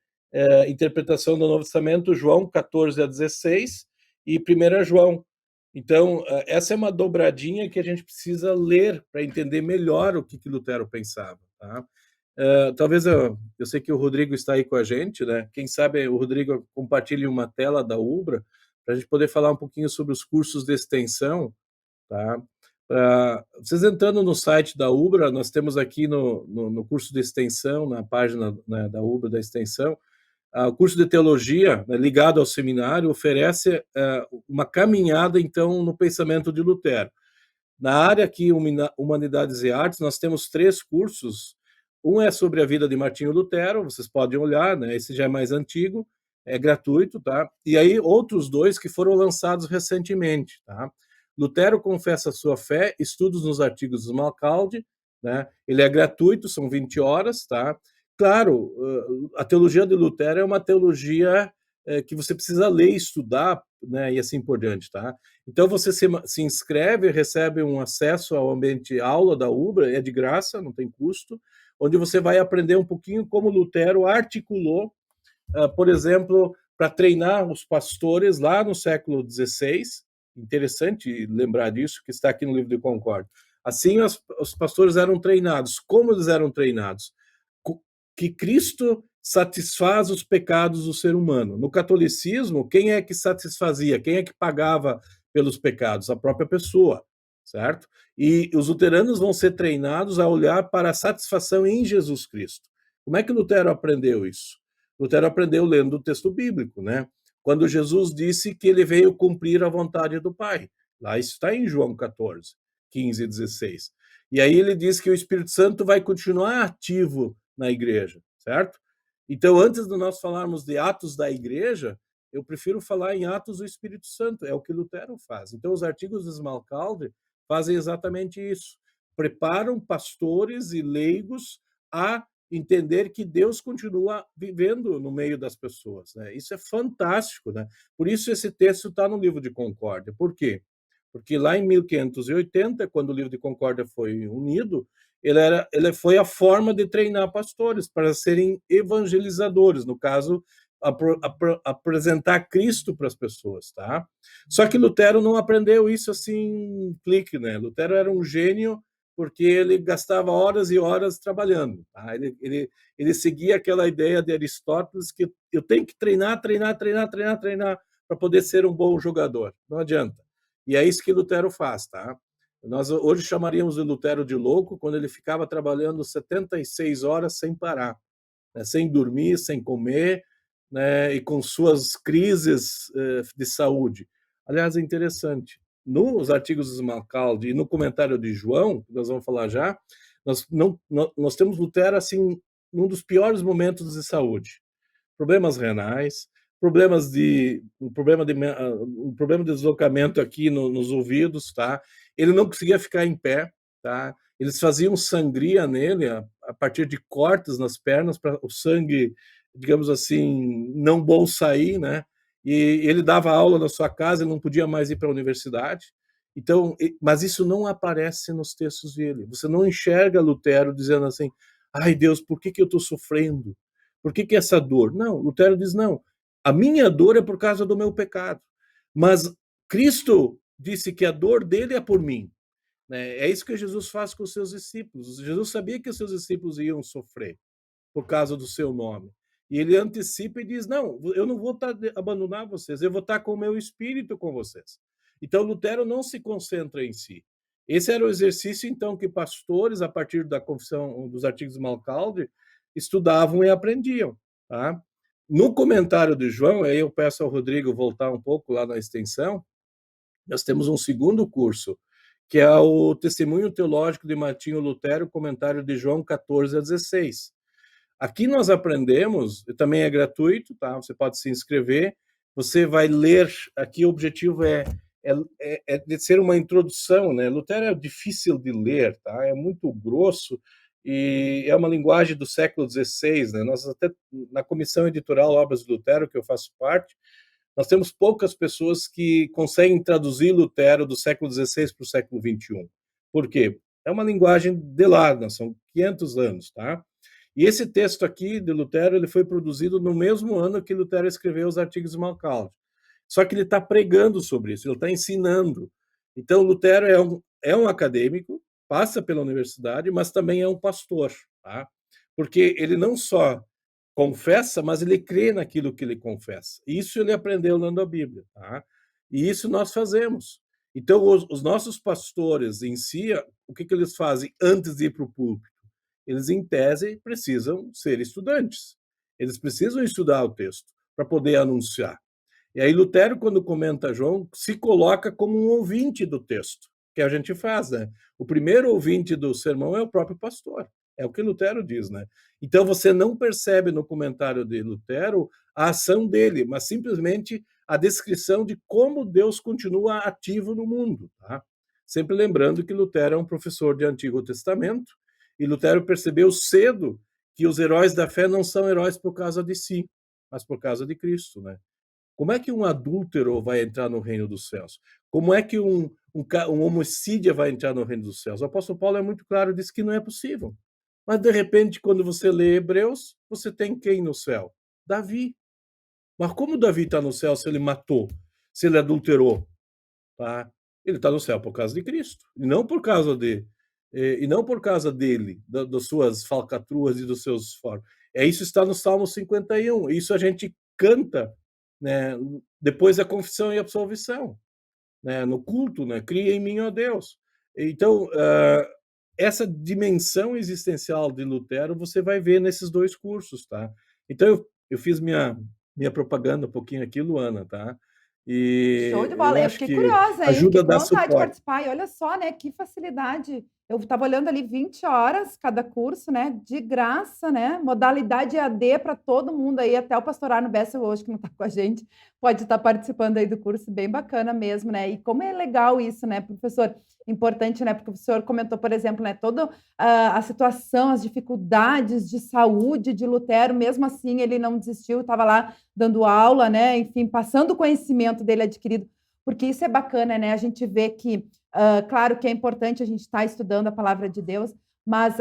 interpretação do Novo Testamento, João 14 a 16 e 1 João. Então, essa é uma dobradinha que a gente precisa ler para entender melhor o que Lutero pensava. Tá? Talvez eu sei que o Rodrigo está aí com a gente, né? Quem sabe o Rodrigo compartilhe uma tela da UBRA para a gente poder falar um pouquinho sobre os cursos de extensão. Tá? Vocês entrando no site da UBRA, nós temos aqui no curso de extensão, na página, né, da UBRA da extensão, o curso de teologia, né, ligado ao seminário, oferece uma caminhada, então, no pensamento de Lutero. Na área aqui, Humanidades e Artes, nós temos 3 cursos. Um é sobre a vida de Martinho Lutero, vocês podem olhar, né? Esse já é mais antigo, é gratuito, tá? E aí, outros 2 que foram lançados recentemente, tá? Lutero confessa a sua fé, estudos nos artigos de Smalcalde, né? Ele é gratuito, são 20 horas, tá? Claro, a teologia de Lutero é uma teologia que você precisa ler e estudar, né? E assim por diante, tá? Então você se inscreve, recebe um acesso ao ambiente aula da UBRA, é de graça, não tem custo, onde você vai aprender um pouquinho como Lutero articulou, por exemplo, para treinar os pastores lá no século XVI. Interessante lembrar disso, que está aqui no livro de Concórdia. Assim, os pastores eram treinados. Como eles eram treinados? que Cristo satisfaz os pecados do ser humano. No catolicismo, quem é que satisfazia? Quem é que pagava pelos pecados? A própria pessoa, certo? E os luteranos vão ser treinados a olhar para a satisfação em Jesus Cristo. Como é que Lutero aprendeu isso? Lutero aprendeu lendo o texto bíblico, né? Quando Jesus disse que ele veio cumprir a vontade do Pai. Lá está em João 14, 15 e 16. E aí ele diz que o Espírito Santo vai continuar ativo na igreja, certo? Então, antes de nós falarmos de atos da igreja, eu prefiro falar em atos do Espírito Santo, é o que Lutero faz. Então, os artigos de Smalcalde fazem exatamente isso. Preparam pastores e leigos a entender que Deus continua vivendo no meio das pessoas, né? Isso é fantástico, né? Por isso esse texto está no livro de Concórdia. Por quê? Porque lá em 1580, quando o livro de Concórdia foi unido, ele foi a forma de treinar pastores para serem evangelizadores, no caso, apresentar Cristo para as pessoas, tá? Só que Lutero não aprendeu isso assim, clique, né? Lutero era um gênio porque ele gastava horas e horas trabalhando, tá? Ele seguia aquela ideia de Aristóteles que eu tenho que treinar para poder ser um bom jogador. Não adianta. E é isso que Lutero faz, tá? Nós hoje chamaríamos de Lutero de louco quando ele ficava trabalhando 76 horas sem parar, né? Sem dormir, sem comer, né? E com suas crises de saúde. Aliás, é interessante. Nos artigos de Smalcalde e no comentário de João, que nós vamos falar já, nós temos Lutero assim num dos piores momentos de saúde. Problemas renais, um problema de deslocamento aqui nos ouvidos, tá? Ele não conseguia ficar em pé, tá? Eles faziam sangria nele a partir de cortes nas pernas para o sangue, digamos assim, não bom sair, né? E ele dava aula na sua casa, ele não podia mais ir para a universidade. Então, mas isso não aparece nos textos dele. Você não enxerga Lutero dizendo assim: "Ai, Deus, por que eu estou sofrendo? Por que essa dor?" Não, Lutero diz: "Não, a minha dor é por causa do meu pecado. Mas Cristo disse que a dor dele é por mim." Né? É isso que Jesus faz com os seus discípulos. Jesus sabia que os seus discípulos iam sofrer por causa do seu nome. E ele antecipa e diz: "Não, eu não vou abandonar vocês, eu vou estar com o meu espírito com vocês." Então, Lutero não se concentra em si. Esse era o exercício, então, que pastores, a partir da confissão dos artigos de Malcalde, estudavam e aprendiam. Tá? No comentário de João, aí eu peço ao Rodrigo voltar um pouco lá na extensão, nós temos um segundo curso, que é o Testemunho Teológico de Martinho Lutero, comentário de João 14 a 16. Aqui nós aprendemos, também é gratuito, tá? Você pode se inscrever, você vai ler, aqui o objetivo é de ser uma introdução, né? Lutero é difícil de ler, tá? É muito grosso e é uma linguagem do século XVI, né? Nós até, na comissão editorial Obras de Lutero, que eu faço parte, nós temos poucas pessoas que conseguem traduzir Lutero do século XVI para o século XXI. Por quê? É uma linguagem de lá, são 500 anos, tá? E esse texto aqui de Lutero, ele foi produzido no mesmo ano que Lutero escreveu os artigos de Malcalde. Só que ele está pregando sobre isso, ele está ensinando. Então, Lutero é um acadêmico, passa pela universidade, mas também é um pastor, tá? Porque ele não só confessa, mas ele crê naquilo que ele confessa. Isso ele aprendeu lendo a Bíblia, tá? E isso nós fazemos. Então, os nossos pastores em si, o que eles fazem antes de ir para o púlpito? Eles, em tese, precisam ser estudantes. Eles precisam estudar o texto para poder anunciar. E aí, Lutero, quando comenta João, se coloca como um ouvinte do texto, que a gente faz, né? O primeiro ouvinte do sermão é o próprio pastor. É o que Lutero diz, né? Então, você não percebe no comentário de Lutero a ação dele, mas simplesmente a descrição de como Deus continua ativo no mundo, tá? Sempre lembrando que Lutero é um professor de Antigo Testamento, e Lutero percebeu cedo que os heróis da fé não são heróis por causa de si, mas por causa de Cristo, né? Como é que um adúltero vai entrar no reino dos céus? Como é que um homicídio vai entrar no reino dos céus? O apóstolo Paulo é muito claro, diz que não é possível. Mas, de repente, quando você lê Hebreus, você tem quem no céu? Davi. Mas como Davi está no céu se ele matou, se ele adulterou? Tá? Ele está no céu por causa de Cristo, e não por causa dele, das suas falcatruas e dos seus esforços. Isso está no Salmo 51. Isso a gente canta, né, depois da confissão e absolvição, né, no culto, né? Cria em mim, ó Deus. Então, essa dimensão existencial de Lutero você vai ver nesses dois cursos, tá? Então, eu fiz minha propaganda um pouquinho aqui, Luana, tá? Show de E eu bola. Eu acho fiquei que curiosa, hein? ajuda Fiquei a com dar vontade de suporte. participar. E olha só, né? Que facilidade. Eu estava olhando ali 20 horas cada curso, né? De graça, né? Modalidade EAD para todo mundo aí, até o pastor Arno Bessel hoje, que não está com a gente, pode estar participando aí do curso, bem bacana mesmo, né? E como é legal isso, né, professor? Importante, né? Porque o senhor comentou, por exemplo, né? Toda a situação, as dificuldades de saúde de Lutero, mesmo assim, ele não desistiu, estava lá dando aula, né? Enfim, passando o conhecimento dele adquirido, porque isso é bacana, né? A gente vê que, claro que é importante a gente estar estudando a palavra de Deus, mas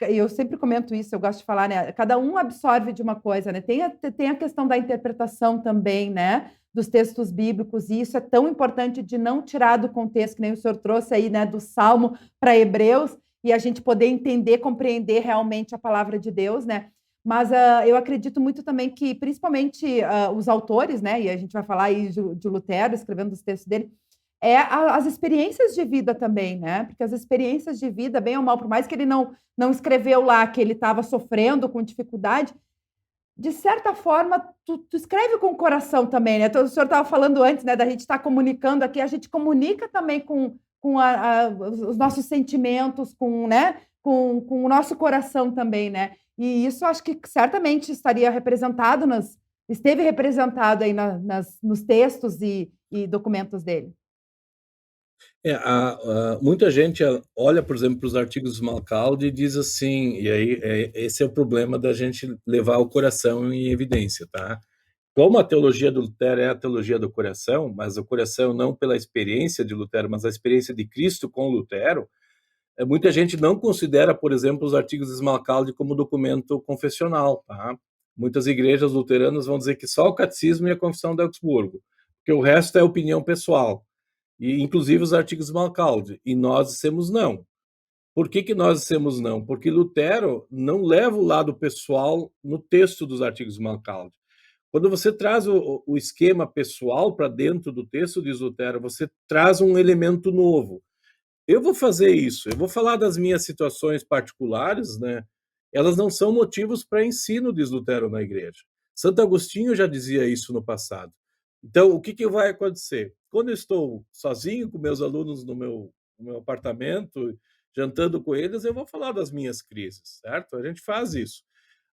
eu sempre comento isso, eu gosto de falar, né? Cada um absorve de uma coisa, né? Tem a questão da interpretação também, né? Dos textos bíblicos, e isso é tão importante de não tirar do contexto, que nem o senhor trouxe aí, né? Do Salmo para Hebreus, e a gente poder entender, compreender realmente a palavra de Deus, né? Mas eu acredito muito também que, principalmente os autores, né, e a gente vai falar aí de Lutero, escrevendo os textos dele, as experiências de vida também, né? Porque as experiências de vida, bem ou mal, por mais que ele não escreveu lá que ele estava sofrendo com dificuldade, de certa forma, tu escreve com o coração também, né? Então, o senhor estava falando antes, né, da gente estar comunicando aqui, a gente comunica também com os nossos sentimentos, né, com o nosso coração também, né? E isso acho que certamente estaria representado esteve representado aí nos textos e documentos dele. Muita gente olha, por exemplo, para os artigos do Malcalde e diz assim, e aí esse é o problema da gente levar o coração em evidência, tá? Como a teologia do Lutero é a teologia do coração, mas o coração não pela experiência de Lutero, mas a experiência de Cristo com Lutero, muita gente não considera, por exemplo, os artigos de Smalcalde como documento confessional, tá? Muitas igrejas luteranas vão dizer que só o catecismo e a confissão de Augsburgo, porque o resto é opinião pessoal, e inclusive os artigos de Smalcalde, e nós dissemos não. Por que nós dissemos não? Porque Lutero não leva o lado pessoal no texto dos artigos de Smalcalde. Quando você traz o esquema pessoal para dentro do texto, diz Lutero, você traz um elemento novo. Eu vou fazer isso, eu vou falar das minhas situações particulares, né? Elas não são motivos para ensino, diz Lutero na igreja. Santo Agostinho já dizia isso no passado. Então, o que vai acontecer? Quando eu estou sozinho com meus alunos no meu apartamento, jantando com eles, eu vou falar das minhas crises, certo? A gente faz isso.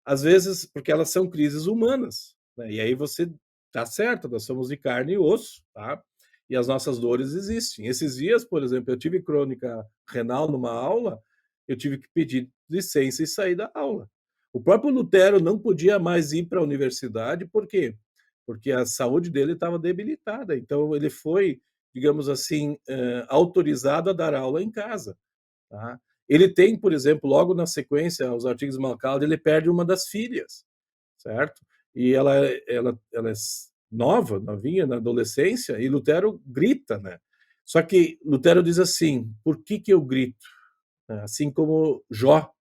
Às vezes, porque elas são crises humanas, né? E aí você tá certo, nós somos de carne e osso, tá? E as nossas dores existem. Esses dias, por exemplo, eu tive crônica renal numa aula, eu tive que pedir licença e sair da aula. O próprio Lutero não podia mais ir para a universidade, por quê? Porque a saúde dele estava debilitada. Então, ele foi, digamos assim, autorizado a dar aula em casa. Tá? Ele tem, por exemplo, logo na sequência, os artigos de Malcalde, ele perde uma das filhas, certo? E ela é nova, novinha, na adolescência, e Lutero grita, né? Só que Lutero diz assim: por que eu grito? Assim como Jó,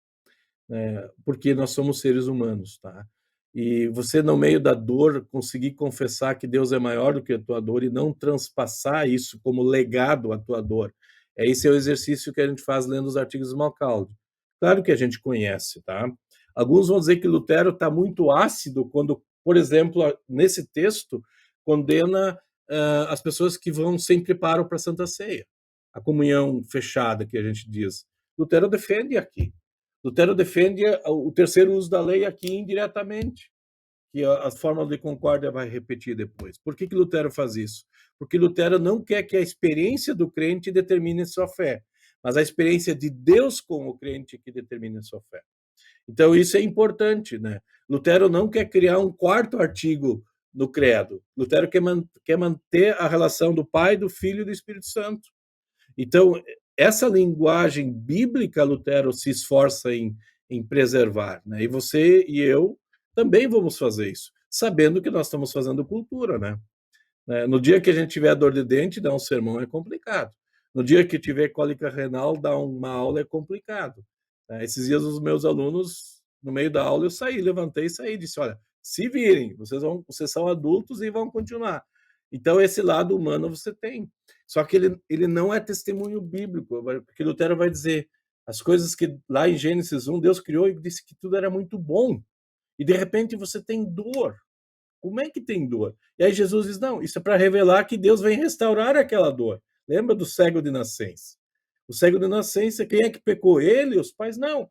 né? Porque nós somos seres humanos, tá? E você, no meio da dor, conseguir confessar que Deus é maior do que a tua dor e não transpassar isso como legado à tua dor. Esse é o exercício que a gente faz lendo os artigos de Malcalde. Claro que a gente conhece, tá? Alguns vão dizer que Lutero está muito ácido quando, por exemplo, nesse texto, condena as pessoas que vão sem preparo para a Santa Ceia, a comunhão fechada que a gente diz. Lutero defende aqui. Lutero defende o terceiro uso da lei aqui indiretamente, que a fórmula de concórdia vai repetir depois. Por que Lutero faz isso? Porque Lutero não quer que a experiência do crente determine sua fé, mas a experiência de Deus com o crente que determine sua fé. Então, isso é importante, né? Lutero não quer criar um quarto artigo no credo. Lutero quer manter a relação do Pai, do Filho e do Espírito Santo. Então, essa linguagem bíblica, Lutero se esforça em preservar, né? E você e eu também vamos fazer isso, sabendo que nós estamos fazendo cultura, né? No dia que a gente tiver dor de dente, dar um sermão é complicado. No dia que tiver cólica renal, dar uma aula é complicado. Esses dias os meus alunos no meio da aula eu saí, levantei e saí, disse, olha, se virem, vocês são adultos e vão continuar. Então, esse lado humano você tem. Só que ele não é testemunho bíblico, porque Lutero vai dizer as coisas que lá em Gênesis 1 Deus criou e disse que tudo era muito bom. E de repente você tem dor. Como é que tem dor? E aí Jesus diz, não, isso é para revelar que Deus vem restaurar aquela dor. Lembra do cego de nascença? O cego de nascença, quem é que pecou? Ele, os pais? Não.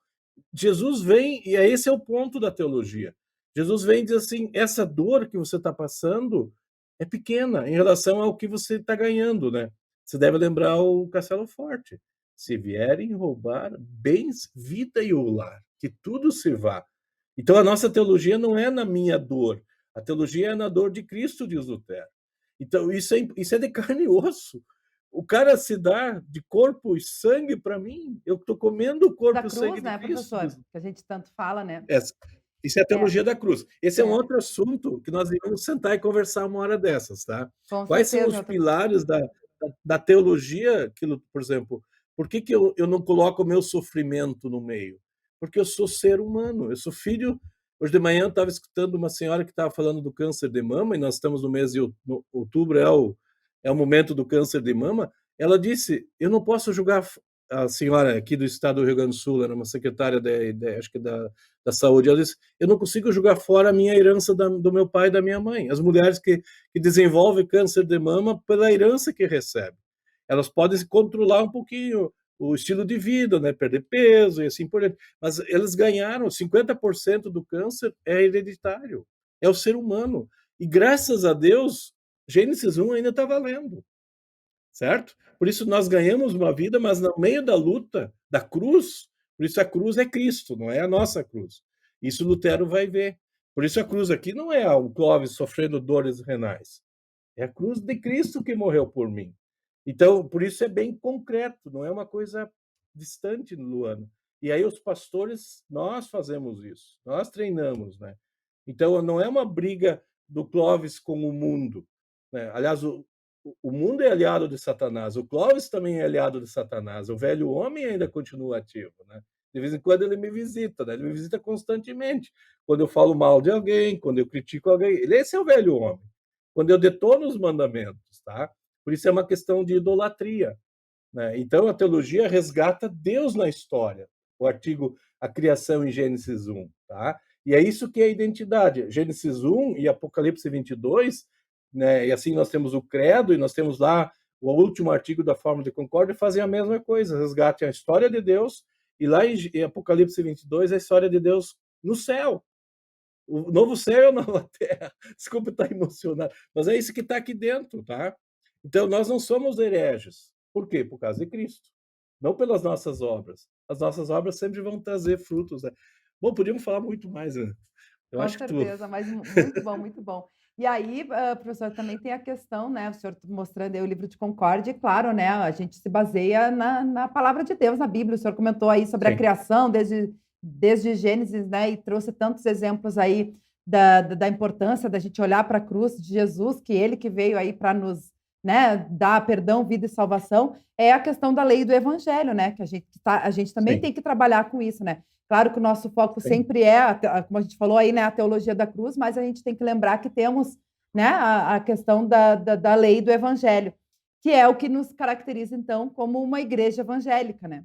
Jesus vem, e esse é o ponto da teologia. Jesus vem e diz assim, essa dor que você está passando é pequena em relação ao que você está ganhando, né? Você deve lembrar o Castelo Forte. Se vierem roubar bens, vida e o lar, que tudo se vá. Então a nossa teologia não é na minha dor, a teologia é na dor de Cristo, diz Lutero. Então isso é de carne e osso. O cara se dá de corpo e sangue para mim, eu estou comendo o Da corpo e o sangue cruz, de né, Cristo. professor? Que a gente tanto fala, né? Isso é a É, teologia da cruz. Esse é um é, outro assunto que nós iremos sentar e conversar uma hora dessas, tá? com Quais são certeza, os outra. pilares da teologia, por exemplo, por que eu não coloco o meu sofrimento no meio? Porque eu sou ser humano, eu sou filho. Hoje de manhã eu estava escutando uma senhora que estava falando do câncer de mama, e nós estamos no mês de outubro, é o momento do câncer de mama. Ela disse: eu não posso julgar a senhora aqui do estado do Rio Grande do Sul, era uma secretária acho que da saúde. Ela disse: eu não consigo jogar fora a minha herança do meu pai e da minha mãe. As mulheres que desenvolvem câncer de mama pela herança que recebem. Elas podem controlar um pouquinho o estilo de vida, né? Perder peso e assim por diante. Mas eles ganharam 50% do câncer é hereditário, é o ser humano. E graças a Deus, Gênesis 1 ainda está valendo, certo? Por isso nós ganhamos uma vida, mas no meio da luta, da cruz, por isso a cruz é Cristo, não é a nossa cruz. Isso Lutero vai ver. Por isso a cruz aqui não é o Clóvis sofrendo dores renais. É a cruz de Cristo que morreu por mim. Então, por isso é bem concreto, não é uma coisa distante, Luana. E aí os pastores, nós fazemos isso, nós treinamos, né? Então, não é uma briga do Clóvis com o mundo, né? Aliás, o mundo é aliado de Satanás, o Clóvis também é aliado de Satanás, o velho homem ainda continua ativo, né? De vez em quando ele me visita, né? Ele me visita constantemente. Quando eu falo mal de alguém, quando eu critico alguém, esse é o velho homem. Quando eu detono os mandamentos, tá? Por isso é uma questão de idolatria, né? Então a teologia resgata Deus na história. O artigo A Criação em Gênesis 1, tá? E é isso que é a identidade. Gênesis 1 e Apocalipse 22, né? E assim nós temos o credo e nós temos lá o último artigo da Fórmula de Concórdia, fazem a mesma coisa, resgatem a história de Deus, e lá em Apocalipse 22 a história de Deus no céu. O novo céu e a nova terra. Desculpa estar emocionado, mas é isso que está aqui dentro, tá? Então, nós não somos hereges. Por quê? Por causa de Cristo. Não pelas nossas obras. As nossas obras sempre vão trazer frutos, né? Bom, podíamos falar muito mais, né? Eu Com acho que tu... certeza, mas muito bom, muito bom. E aí, professor, também tem a questão, né? O senhor mostrando aí o livro de Concórdia, e claro, né? A gente se baseia na palavra de Deus, na Bíblia. O senhor comentou aí sobre a Sim, criação, desde Gênesis, né? E trouxe tantos exemplos aí da importância da gente olhar para a cruz de Jesus, que ele que veio aí para nos, né, dar perdão, vida e salvação. É a questão da lei do evangelho, né? Que a gente também sim, tem que trabalhar com isso, né? Claro que o nosso foco sim. sempre é, como a gente falou aí, né, a teologia da cruz, mas a gente tem que lembrar que temos, né, a questão da lei do evangelho, que é o que nos caracteriza, então, como uma igreja evangélica, né?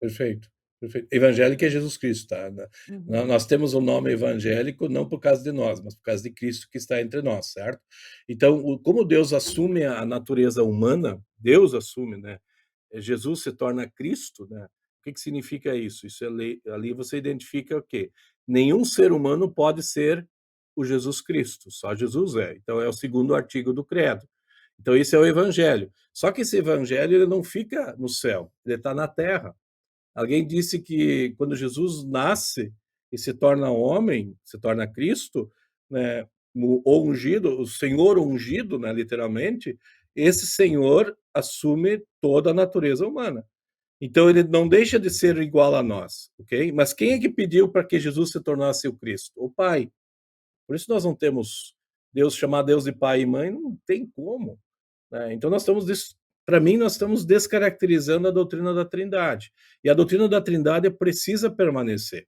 Perfeito, perfeito. Evangélico é Jesus Cristo, tá? Uhum. Nós temos o nome evangélico não por causa de nós, mas por causa de Cristo que está entre nós, certo? Então, como Deus assume a natureza humana, Deus assume, né? Jesus se torna Cristo, né? O que significa isso? Isso é ali você identifica o quê? Nenhum ser humano pode ser o Jesus Cristo, só Jesus é. Então é o segundo artigo do credo. Então isso é o evangelho. Só que esse evangelho ele não fica no céu, ele está na terra. Alguém disse que quando Jesus nasce e se torna homem, se torna Cristo, né, o ungido, o Senhor ungido, né, literalmente, esse Senhor assume toda a natureza humana. Então ele não deixa de ser igual a nós, ok? Mas quem é que pediu para que Jesus se tornasse o Cristo? O Pai. Por isso nós não temos Deus chamar Deus de Pai e Mãe, não tem como, né? Então nós estamos, para mim, nós estamos descaracterizando a doutrina da Trindade. E a doutrina da Trindade precisa permanecer.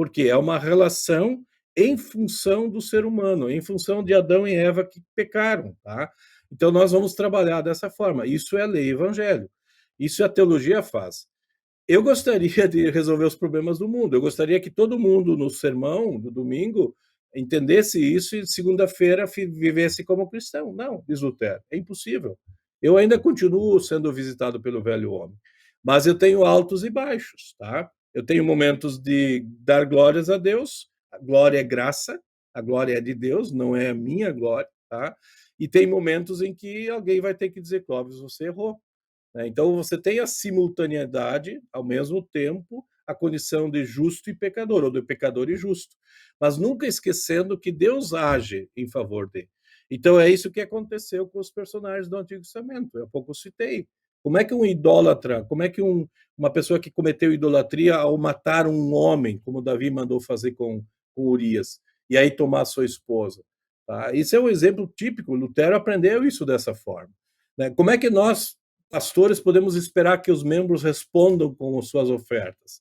porque é uma relação em função do ser humano, em função de Adão e Eva que pecaram, tá? Então nós vamos trabalhar dessa forma. Isso é lei e evangelho. Isso a teologia faz. Eu gostaria de resolver os problemas do mundo. Eu gostaria que todo mundo no sermão do domingo entendesse isso e segunda-feira vivesse como cristão. Não, diz Lutero, é impossível. Eu ainda continuo sendo visitado pelo velho homem, mas eu tenho altos e baixos, tá? Eu tenho momentos de dar glórias a Deus. A glória é graça, a glória é de Deus, não é a minha glória, tá? E tem momentos em que alguém vai ter que dizer, Clóvis, você errou. Então, você tem a simultaneidade, ao mesmo tempo, a condição de justo e pecador, ou de pecador e justo, mas nunca esquecendo que Deus age em favor dele. Então, é isso que aconteceu com os personagens do Antigo Testamento. Eu há pouco citei. Como é que um idólatra, como é que uma pessoa que cometeu idolatria ao matar um homem, como Davi mandou fazer com Urias, e aí tomar sua esposa? Tá? Isso é um exemplo típico. Lutero aprendeu isso dessa forma. Como é que nós, pastores, podemos esperar que os membros respondam com suas ofertas?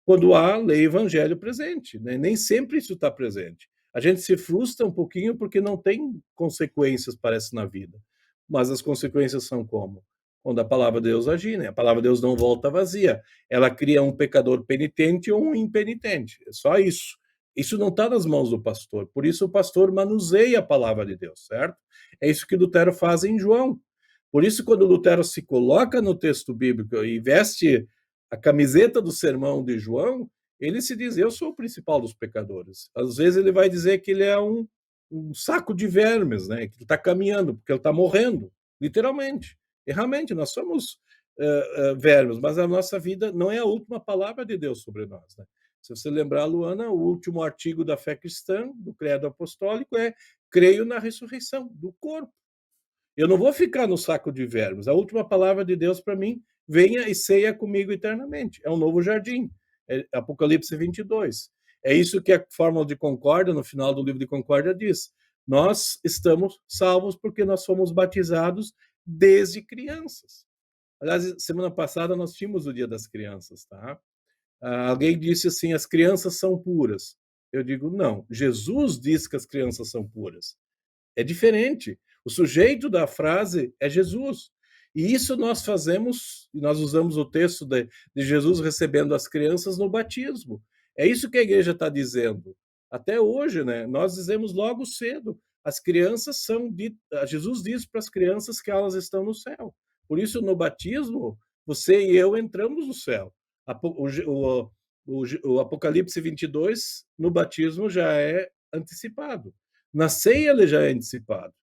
Quando há lei e evangelho presente, né? Nem sempre isso está presente. A gente se frustra um pouquinho porque não tem consequências, parece, na vida. Mas as consequências são como? Quando a palavra de Deus agir, né? A palavra de Deus não volta vazia. Ela cria um pecador penitente ou um impenitente. É só isso. Isso não está nas mãos do pastor. Por isso o pastor manuseia a palavra de Deus, certo? É isso que Lutero faz em João. Por isso, quando Lutero se coloca no texto bíblico e veste a camiseta do sermão de João, ele se diz, eu sou o principal dos pecadores. Às vezes ele vai dizer que ele é um saco de vermes, né? Que ele está caminhando, porque ele está morrendo, literalmente. E realmente, nós somos vermes, mas a nossa vida não é a última palavra de Deus sobre nós, né? Se você lembrar, Luana, o último artigo da fé cristã, do credo apostólico, é creio na ressurreição do corpo. Eu não vou ficar no saco de vermes. A última palavra de Deus para mim, venha e ceia comigo eternamente. É um novo jardim. É Apocalipse 22. É isso que a Fórmula de Concórdia, no final do livro de Concórdia, diz. Nós estamos salvos porque nós fomos batizados desde crianças. Aliás, semana passada nós tínhamos o Dia das Crianças, tá? Alguém disse assim, as crianças são puras. Eu digo, não. Jesus diz que as crianças são puras. É diferente. O sujeito da frase é Jesus. E isso nós fazemos, e nós usamos o texto de Jesus recebendo as crianças no batismo. É isso que a igreja está dizendo. Até hoje, né? Nós dizemos logo cedo, as crianças são Jesus diz para as crianças que elas estão no céu. Por isso, no batismo, você e eu entramos no céu. O Apocalipse 22, no batismo, já é antecipado. Na ceia ele já é antecipado.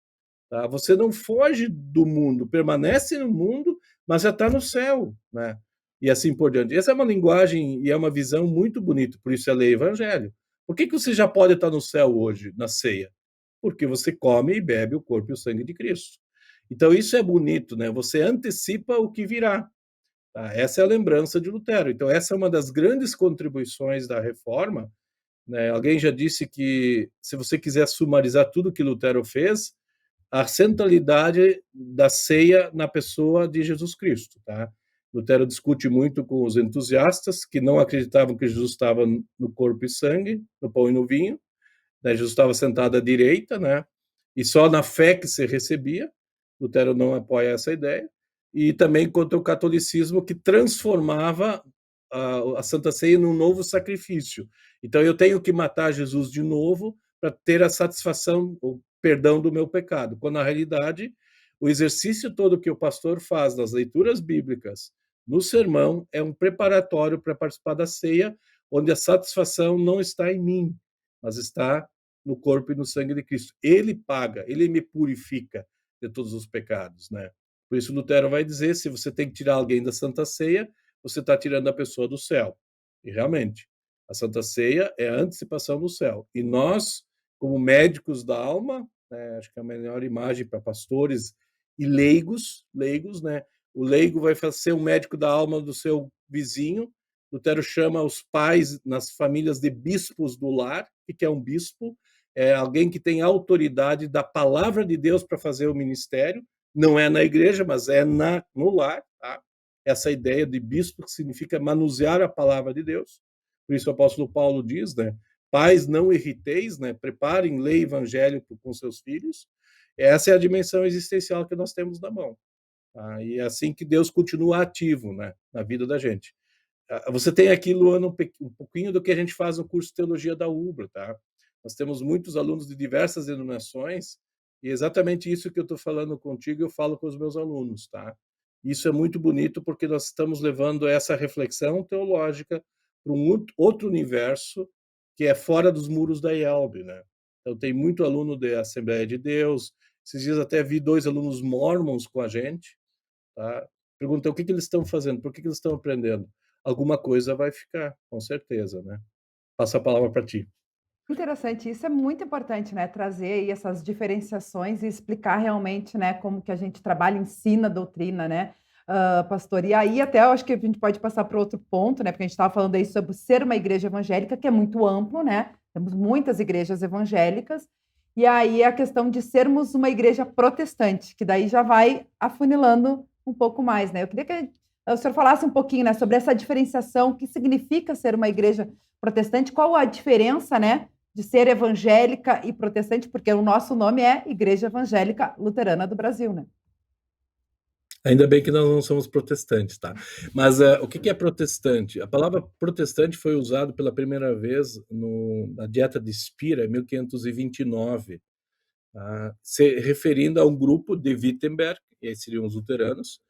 Tá? Você não foge do mundo, permanece no mundo, mas já está no céu, né? E assim por diante. Essa é uma linguagem e é uma visão muito bonita, por isso é lei e evangelho. Por que você já pode estar no céu hoje, na ceia? Porque você come e bebe o corpo e o sangue de Cristo. Então isso é bonito, né? Você antecipa o que virá. Tá? Essa é a lembrança de Lutero. Então essa é uma das grandes contribuições da reforma, né? Alguém já disse que, se você quiser sumarizar tudo que Lutero fez, a centralidade da ceia na pessoa de Jesus Cristo. Tá? Lutero discute muito com os entusiastas que não acreditavam que Jesus estava no corpo e sangue, no pão e no vinho. Né? Jesus estava sentado à direita, né? E só na fé que se recebia. Lutero não apoia essa ideia. E também contra o catolicismo, que transformava a Santa Ceia num novo sacrifício. Então eu tenho que matar Jesus de novo para ter a satisfação, o perdão do meu pecado. Quando na realidade o exercício todo que o pastor faz nas leituras bíblicas, no sermão, é um preparatório para participar da ceia, onde a satisfação não está em mim, mas está no corpo e no sangue de Cristo. Ele paga, ele me purifica de todos os pecados, né? Por isso Lutero vai dizer, se você tem que tirar alguém da Santa Ceia, você está tirando a pessoa do céu. E realmente, a Santa Ceia é a antecipação do céu. E nós, como médicos da alma, né, acho que é a melhor imagem para pastores e leigos, né? O leigo vai ser um médico da alma do seu vizinho. Lutero chama os pais nas famílias de bispos do lar. O que é um bispo? É alguém que tem autoridade da palavra de Deus para fazer o ministério. Não é na igreja, mas é no lar. Tá? Essa ideia de bispo que significa manusear a palavra de Deus. Por isso o apóstolo Paulo diz, né? Pais, não irriteis, né? Preparem lei evangélico com seus filhos. Essa é a dimensão existencial que nós temos na mão. Tá? E é assim que Deus continua ativo, né? Na vida da gente. Você tem aqui, Luana, um pouquinho do que a gente faz no curso de teologia da UBRA, tá? Nós temos muitos alunos de diversas denominações e exatamente isso que eu estou falando contigo, eu falo com os meus alunos, tá? Isso é muito bonito porque nós estamos levando essa reflexão teológica para um outro universo que é fora dos muros da IELB, né? Então tem muito aluno da Assembleia de Deus. Esses dias até vi 2 alunos mormons com a gente, tá? Perguntei o que eles estão fazendo, por que eles estão aprendendo. Alguma coisa vai ficar, com certeza, né? Passo a palavra para ti. Interessante, isso é muito importante, né, trazer aí essas diferenciações e explicar realmente, né, como que a gente trabalha, ensina a doutrina, né, pastor. E aí até eu acho que a gente pode passar para outro ponto, né, porque a gente estava falando aí sobre ser uma igreja evangélica, que é muito amplo, né, temos muitas igrejas evangélicas, e aí a questão de sermos uma igreja protestante, que daí já vai afunilando um pouco mais, né. Eu queria que o senhor falasse um pouquinho, né, sobre essa diferenciação, o que significa ser uma igreja protestante, qual a diferença, né, de ser evangélica e protestante, porque o nosso nome é Igreja Evangélica Luterana do Brasil, né? Ainda bem que nós não somos protestantes, tá? Mas o que é protestante? A palavra protestante foi usada pela primeira vez na Dieta de Spira, em 1529, tá? Se referindo a um grupo de Wittenberg, e aí seriam os luteranos,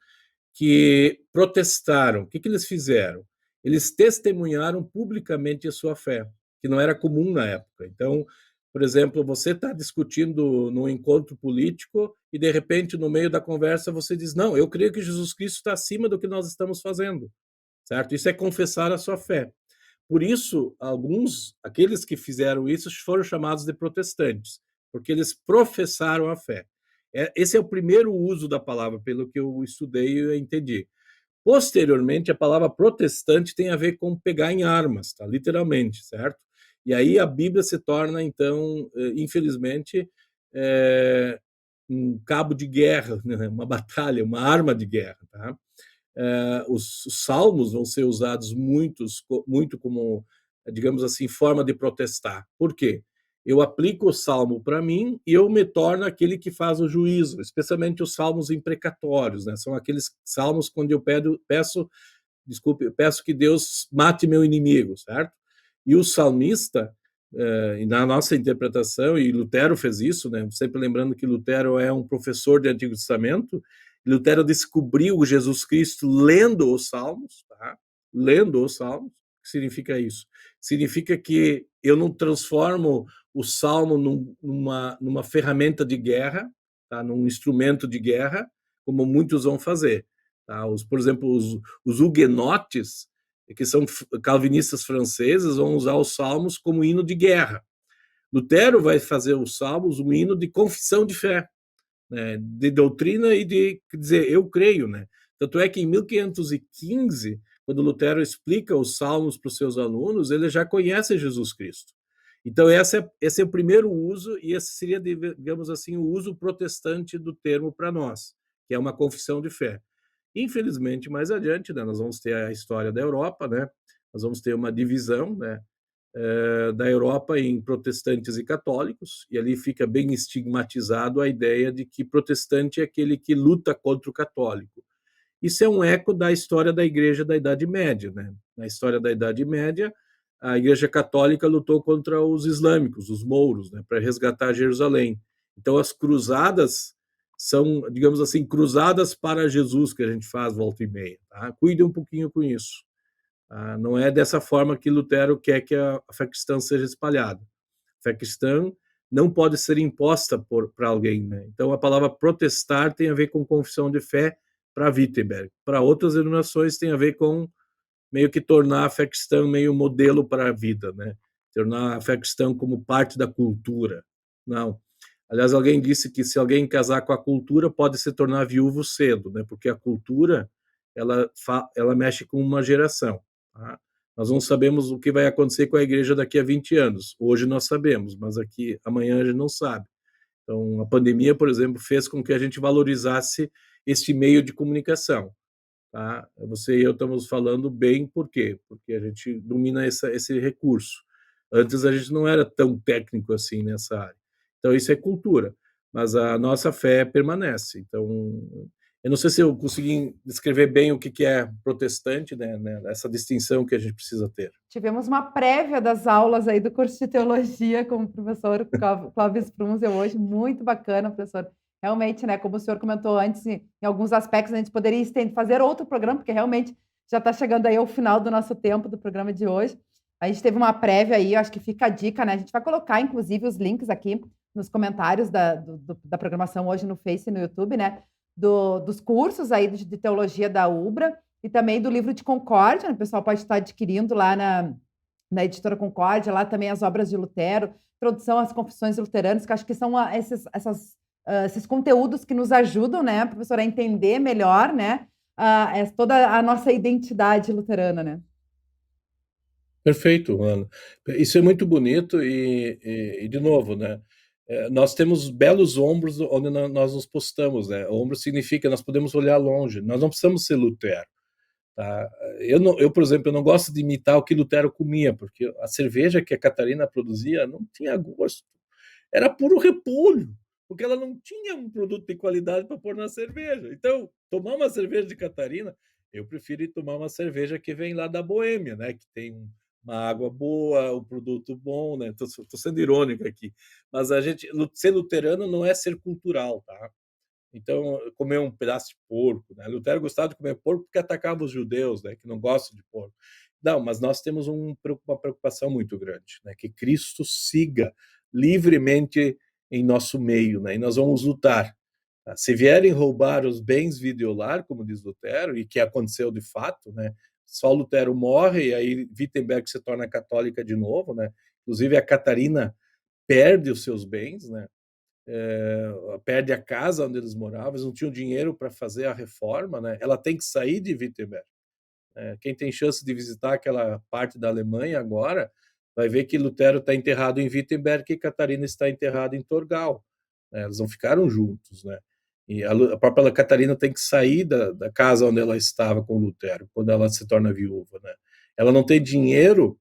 que protestaram. O que eles fizeram? Eles testemunharam publicamente a sua fé, que não era comum na época. Então, por exemplo, você está discutindo num encontro político e, de repente, no meio da conversa, você diz: não, eu creio que Jesus Cristo está acima do que nós estamos fazendo, certo? Isso é confessar a sua fé. Por isso, aqueles que fizeram isso foram chamados de protestantes, porque eles professaram a fé. Esse é o primeiro uso da palavra, pelo que eu estudei e entendi. Posteriormente, a palavra protestante tem a ver com pegar em armas, tá? Literalmente, certo? E aí a Bíblia se torna, então, infelizmente, um cabo de guerra, né? Uma batalha, uma arma de guerra. Tá? Os salmos vão ser usados muito como, digamos assim, forma de protestar. Por quê? Eu aplico o salmo para mim e eu me torno aquele que faz o juízo, especialmente os salmos imprecatórios, né? São aqueles salmos quando eu peço que Deus mate meu inimigo, certo? E o salmista, e na nossa interpretação, e Lutero fez isso, né? Sempre lembrando que Lutero é um professor do Antigo Testamento, Lutero descobriu Jesus Cristo lendo os salmos, tá? Lendo os salmos. O que significa isso? Significa que eu não transformo o salmo numa ferramenta de guerra, tá? Num instrumento de guerra, como muitos vão fazer. Tá? Por exemplo, os huguenotes, que são calvinistas franceses, vão usar os salmos como hino de guerra. Lutero vai fazer os salmos um hino de confissão de fé, né? De doutrina e de dizer, eu creio. Né? Tanto é que em 1515, quando Lutero explica os salmos para os seus alunos, ele já conhece Jesus Cristo. Então, esse é o primeiro uso, e esse seria, digamos assim, o uso protestante do termo para nós, que é uma confissão de fé. Infelizmente, mais adiante, né, nós vamos ter a história da Europa, né, nós vamos ter uma divisão, né, da Europa em protestantes e católicos, e ali fica bem estigmatizado a ideia de que protestante é aquele que luta contra o católico. Isso é um eco da história da Igreja da Idade Média. Né? Na história da Idade Média, a Igreja Católica lutou contra os islâmicos, os mouros, né, para resgatar Jerusalém. Então, as cruzadas são, digamos assim, cruzadas para Jesus que a gente faz volta e meia. Tá? Cuide um pouquinho com isso. Tá? Não é dessa forma que Lutero quer que a fé cristã seja espalhada. A fé cristã não pode ser imposta para alguém. Né? Então, a palavra protestar tem a ver com confissão de fé para Wittenberg. Para outras denominações tem a ver com meio que tornar a fé cristã meio modelo para a vida, né? Tornar a fé cristã como parte da cultura. Não. Aliás, alguém disse que se alguém casar com a cultura, pode se tornar viúvo cedo, né? Porque a cultura, ela mexe com uma geração. Tá? Nós não sabemos o que vai acontecer com a igreja daqui a 20 anos. Hoje nós sabemos, mas amanhã a gente não sabe. Então, a pandemia, por exemplo, fez com que a gente valorizasse este meio de comunicação. tá? Você e eu estamos falando bem, por quê? Porque a gente domina esse recurso. Antes a gente não era tão técnico assim nessa área. Então isso é cultura, mas a nossa fé permanece. Então, eu não sei se eu consegui descrever bem o que é protestante, né, essa distinção que a gente precisa ter. Tivemos uma prévia das aulas aí do curso de teologia com o professor Clóvis Prunzel hoje, muito bacana, professor. Realmente, né, como o senhor comentou antes, em alguns aspectos a gente poderia fazer outro programa, porque realmente já está chegando aí ao final do nosso tempo do programa de hoje. A gente teve uma prévia aí, acho que fica a dica, né? A gente vai colocar, inclusive, os links aqui nos comentários da programação hoje no Face e no YouTube, né? Dos cursos aí de teologia da UBRA e também do livro de Concórdia, né? O pessoal pode estar adquirindo lá na editora Concórdia, lá também as obras de Lutero, introdução às confissões luteranas, que acho que são esses conteúdos que nos ajudam, né, professor, a entender melhor, né, toda a nossa identidade luterana, né? Perfeito, Ana. Isso é muito bonito de novo, né? Nós temos belos ombros onde nós nos postamos, né? Ombro significa nós podemos olhar longe. Nós não precisamos ser Lutero, tá? Por exemplo, eu não gosto de imitar o que Lutero comia, porque a cerveja que a Catarina produzia não tinha gosto. Era puro repolho, porque ela não tinha um produto de qualidade para pôr na cerveja. Então, tomar uma cerveja de Catarina, eu prefiro ir tomar uma cerveja que vem lá da Boêmia, né? Que tem uma água boa, um produto bom, né? Tô sendo irônico aqui. Mas ser luterano não é ser cultural, tá? Então, comer um pedaço de porco, né? Lutero gostava de comer porco porque atacava os judeus, né? Que não gostam de porco. Não, mas nós temos uma preocupação muito grande, né? Que Cristo siga livremente em nosso meio, né? E nós vamos lutar. Tá? Se vierem roubar os bens videolar, como diz Lutero, e que aconteceu de fato, né? Só Lutero morre e aí Wittenberg se torna católica de novo, né? Inclusive a Catarina perde os seus bens, né? Perde a casa onde eles moravam, eles não tinham dinheiro para fazer a reforma, né? Ela tem que sair de Wittenberg. Quem tem chance de visitar aquela parte da Alemanha agora vai ver que Lutero está enterrado em Wittenberg e Catarina está enterrada em Torgau. Né? Eles não ficaram juntos, né? E a própria Catarina tem que sair da casa onde ela estava com Lutero quando ela se torna viúva, né? Ela não tem dinheiro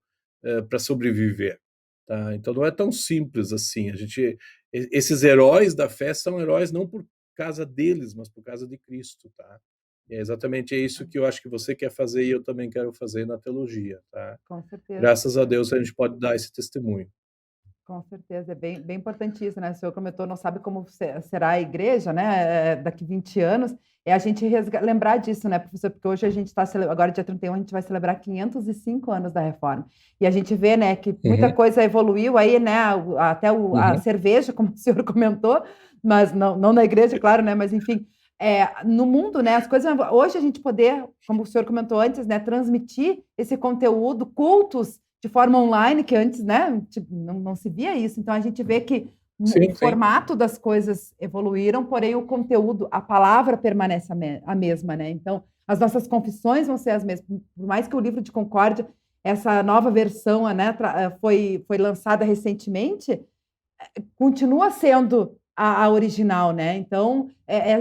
para sobreviver, tá? Então não é tão simples assim. Esses heróis da fé são heróis não por causa deles, mas por causa de Cristo, tá? É exatamente isso que eu acho que você quer fazer e eu também quero fazer na teologia, tá? Com certeza. Graças a Deus a gente pode dar esse testemunho. Com certeza, é bem importante isso, né? O senhor comentou, não sabe como será a igreja, né? Daqui 20 anos, é a gente lembrar disso, né, professor? Porque hoje a gente está, agora dia 31, a gente vai celebrar 505 anos da Reforma. E a gente vê, né, que muita coisa evoluiu aí, né? Até a cerveja, como o senhor comentou, mas não na igreja, claro, né? Mas enfim, no mundo, né? As coisas. Hoje a gente poder, como o senhor comentou antes, né, transmitir esse conteúdo, cultos de forma online, que antes, né, tipo, não se via isso. Então, a gente vê que o formato das coisas evoluíram, porém o conteúdo, a palavra permanece a mesma, né? Então, as nossas confissões vão ser as mesmas. Por mais que o livro de Concórdia, essa nova versão, né, foi lançada recentemente, continua sendo a original, né? Então,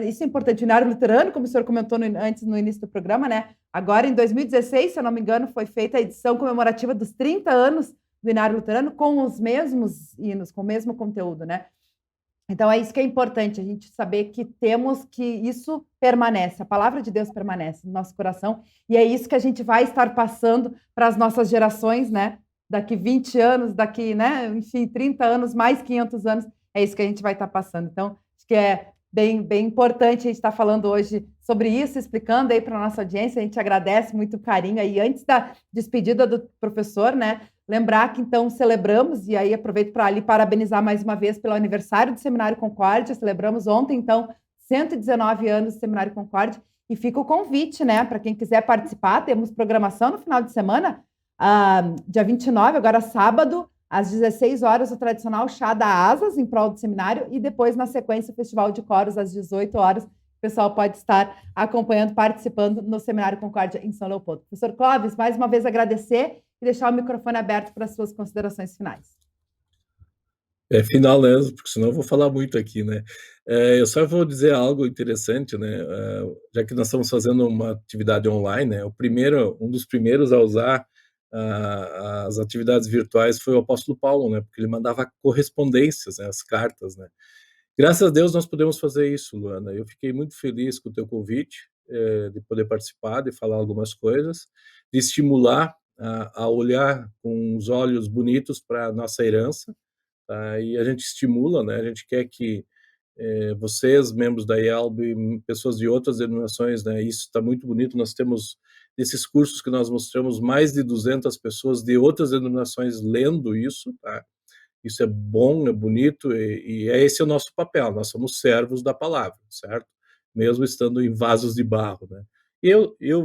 isso é importante. O Inário Luterano, como o senhor comentou antes, no início do programa, né? Agora, em 2016, se eu não me engano, foi feita a edição comemorativa dos 30 anos do Inário Luterano com os mesmos hinos, com o mesmo conteúdo, né? Então, é isso que é importante, a gente saber que temos que isso permanece, a palavra de Deus permanece no nosso coração, e é isso que a gente vai estar passando para as nossas gerações, né? Daqui 20 anos, daqui, né? Enfim, 30 anos, mais 500 anos, é isso que a gente vai estar passando. Então, acho que é bem importante a gente estar falando hoje sobre isso, explicando aí para a nossa audiência, a gente agradece muito o carinho aí. Antes da despedida do professor, né? Lembrar que, então, celebramos, e aí aproveito para ali parabenizar mais uma vez pelo aniversário do Seminário Concórdia, celebramos ontem, então, 119 anos do Seminário Concórdia, e fica o convite, né, para quem quiser participar, temos programação no final de semana, dia 29, agora sábado, às 16 horas, o tradicional chá da Asas, em prol do seminário, e depois, na sequência, o Festival de Coros, às 18 horas, o pessoal pode estar acompanhando, participando no Seminário Concórdia em São Leopoldo. Professor Clóvis, mais uma vez agradecer e deixar o microfone aberto para as suas considerações finais. É final mesmo, porque senão eu vou falar muito aqui, né. Eu só vou dizer algo interessante, né, já que nós estamos fazendo uma atividade online, né, um dos primeiros a usar as atividades virtuais foi o apóstolo Paulo, né, porque ele mandava correspondências, né, as cartas, né. Graças a Deus nós podemos fazer isso, Luana. Eu fiquei muito feliz com o teu convite, de poder participar, de falar algumas coisas, de estimular a olhar com os olhos bonitos para a nossa herança, tá, e a gente estimula, né, a gente quer que, vocês, membros da IELB, pessoas de outras denominações, né, isso está muito bonito, nós temos, nesses cursos que nós mostramos, mais de 200 pessoas de outras denominações lendo isso, tá, isso é bom, é bonito, e esse é o nosso papel, nós somos servos da palavra, certo? Mesmo estando em vasos de barro, né?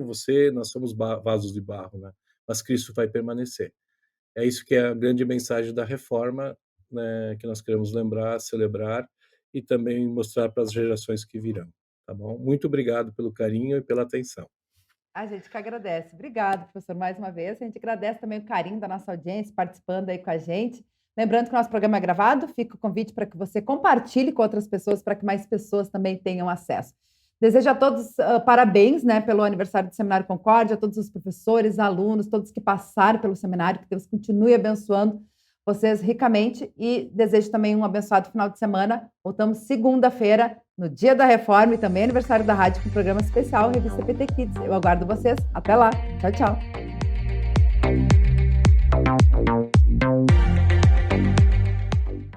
Você, nós somos vasos de barro, né? Mas Cristo vai permanecer. É isso que é a grande mensagem da reforma, né, que nós queremos lembrar, celebrar e também mostrar para as gerações que virão, tá bom? Muito obrigado pelo carinho e pela atenção. A gente que agradece. Obrigado, professor, mais uma vez. A gente agradece também o carinho da nossa audiência, participando aí com a gente. Lembrando que o nosso programa é gravado, fica o convite para que você compartilhe com outras pessoas, para que mais pessoas também tenham acesso. Desejo a todos parabéns, né, pelo aniversário do Seminário Concórdia, a todos os professores, alunos, todos que passaram pelo seminário, que Deus continue abençoando vocês ricamente e desejo também um abençoado final de semana. Voltamos segunda-feira, no dia da reforma e também aniversário da rádio, com um programa especial Revista PT Kids. Eu aguardo vocês. Até lá. Tchau, tchau.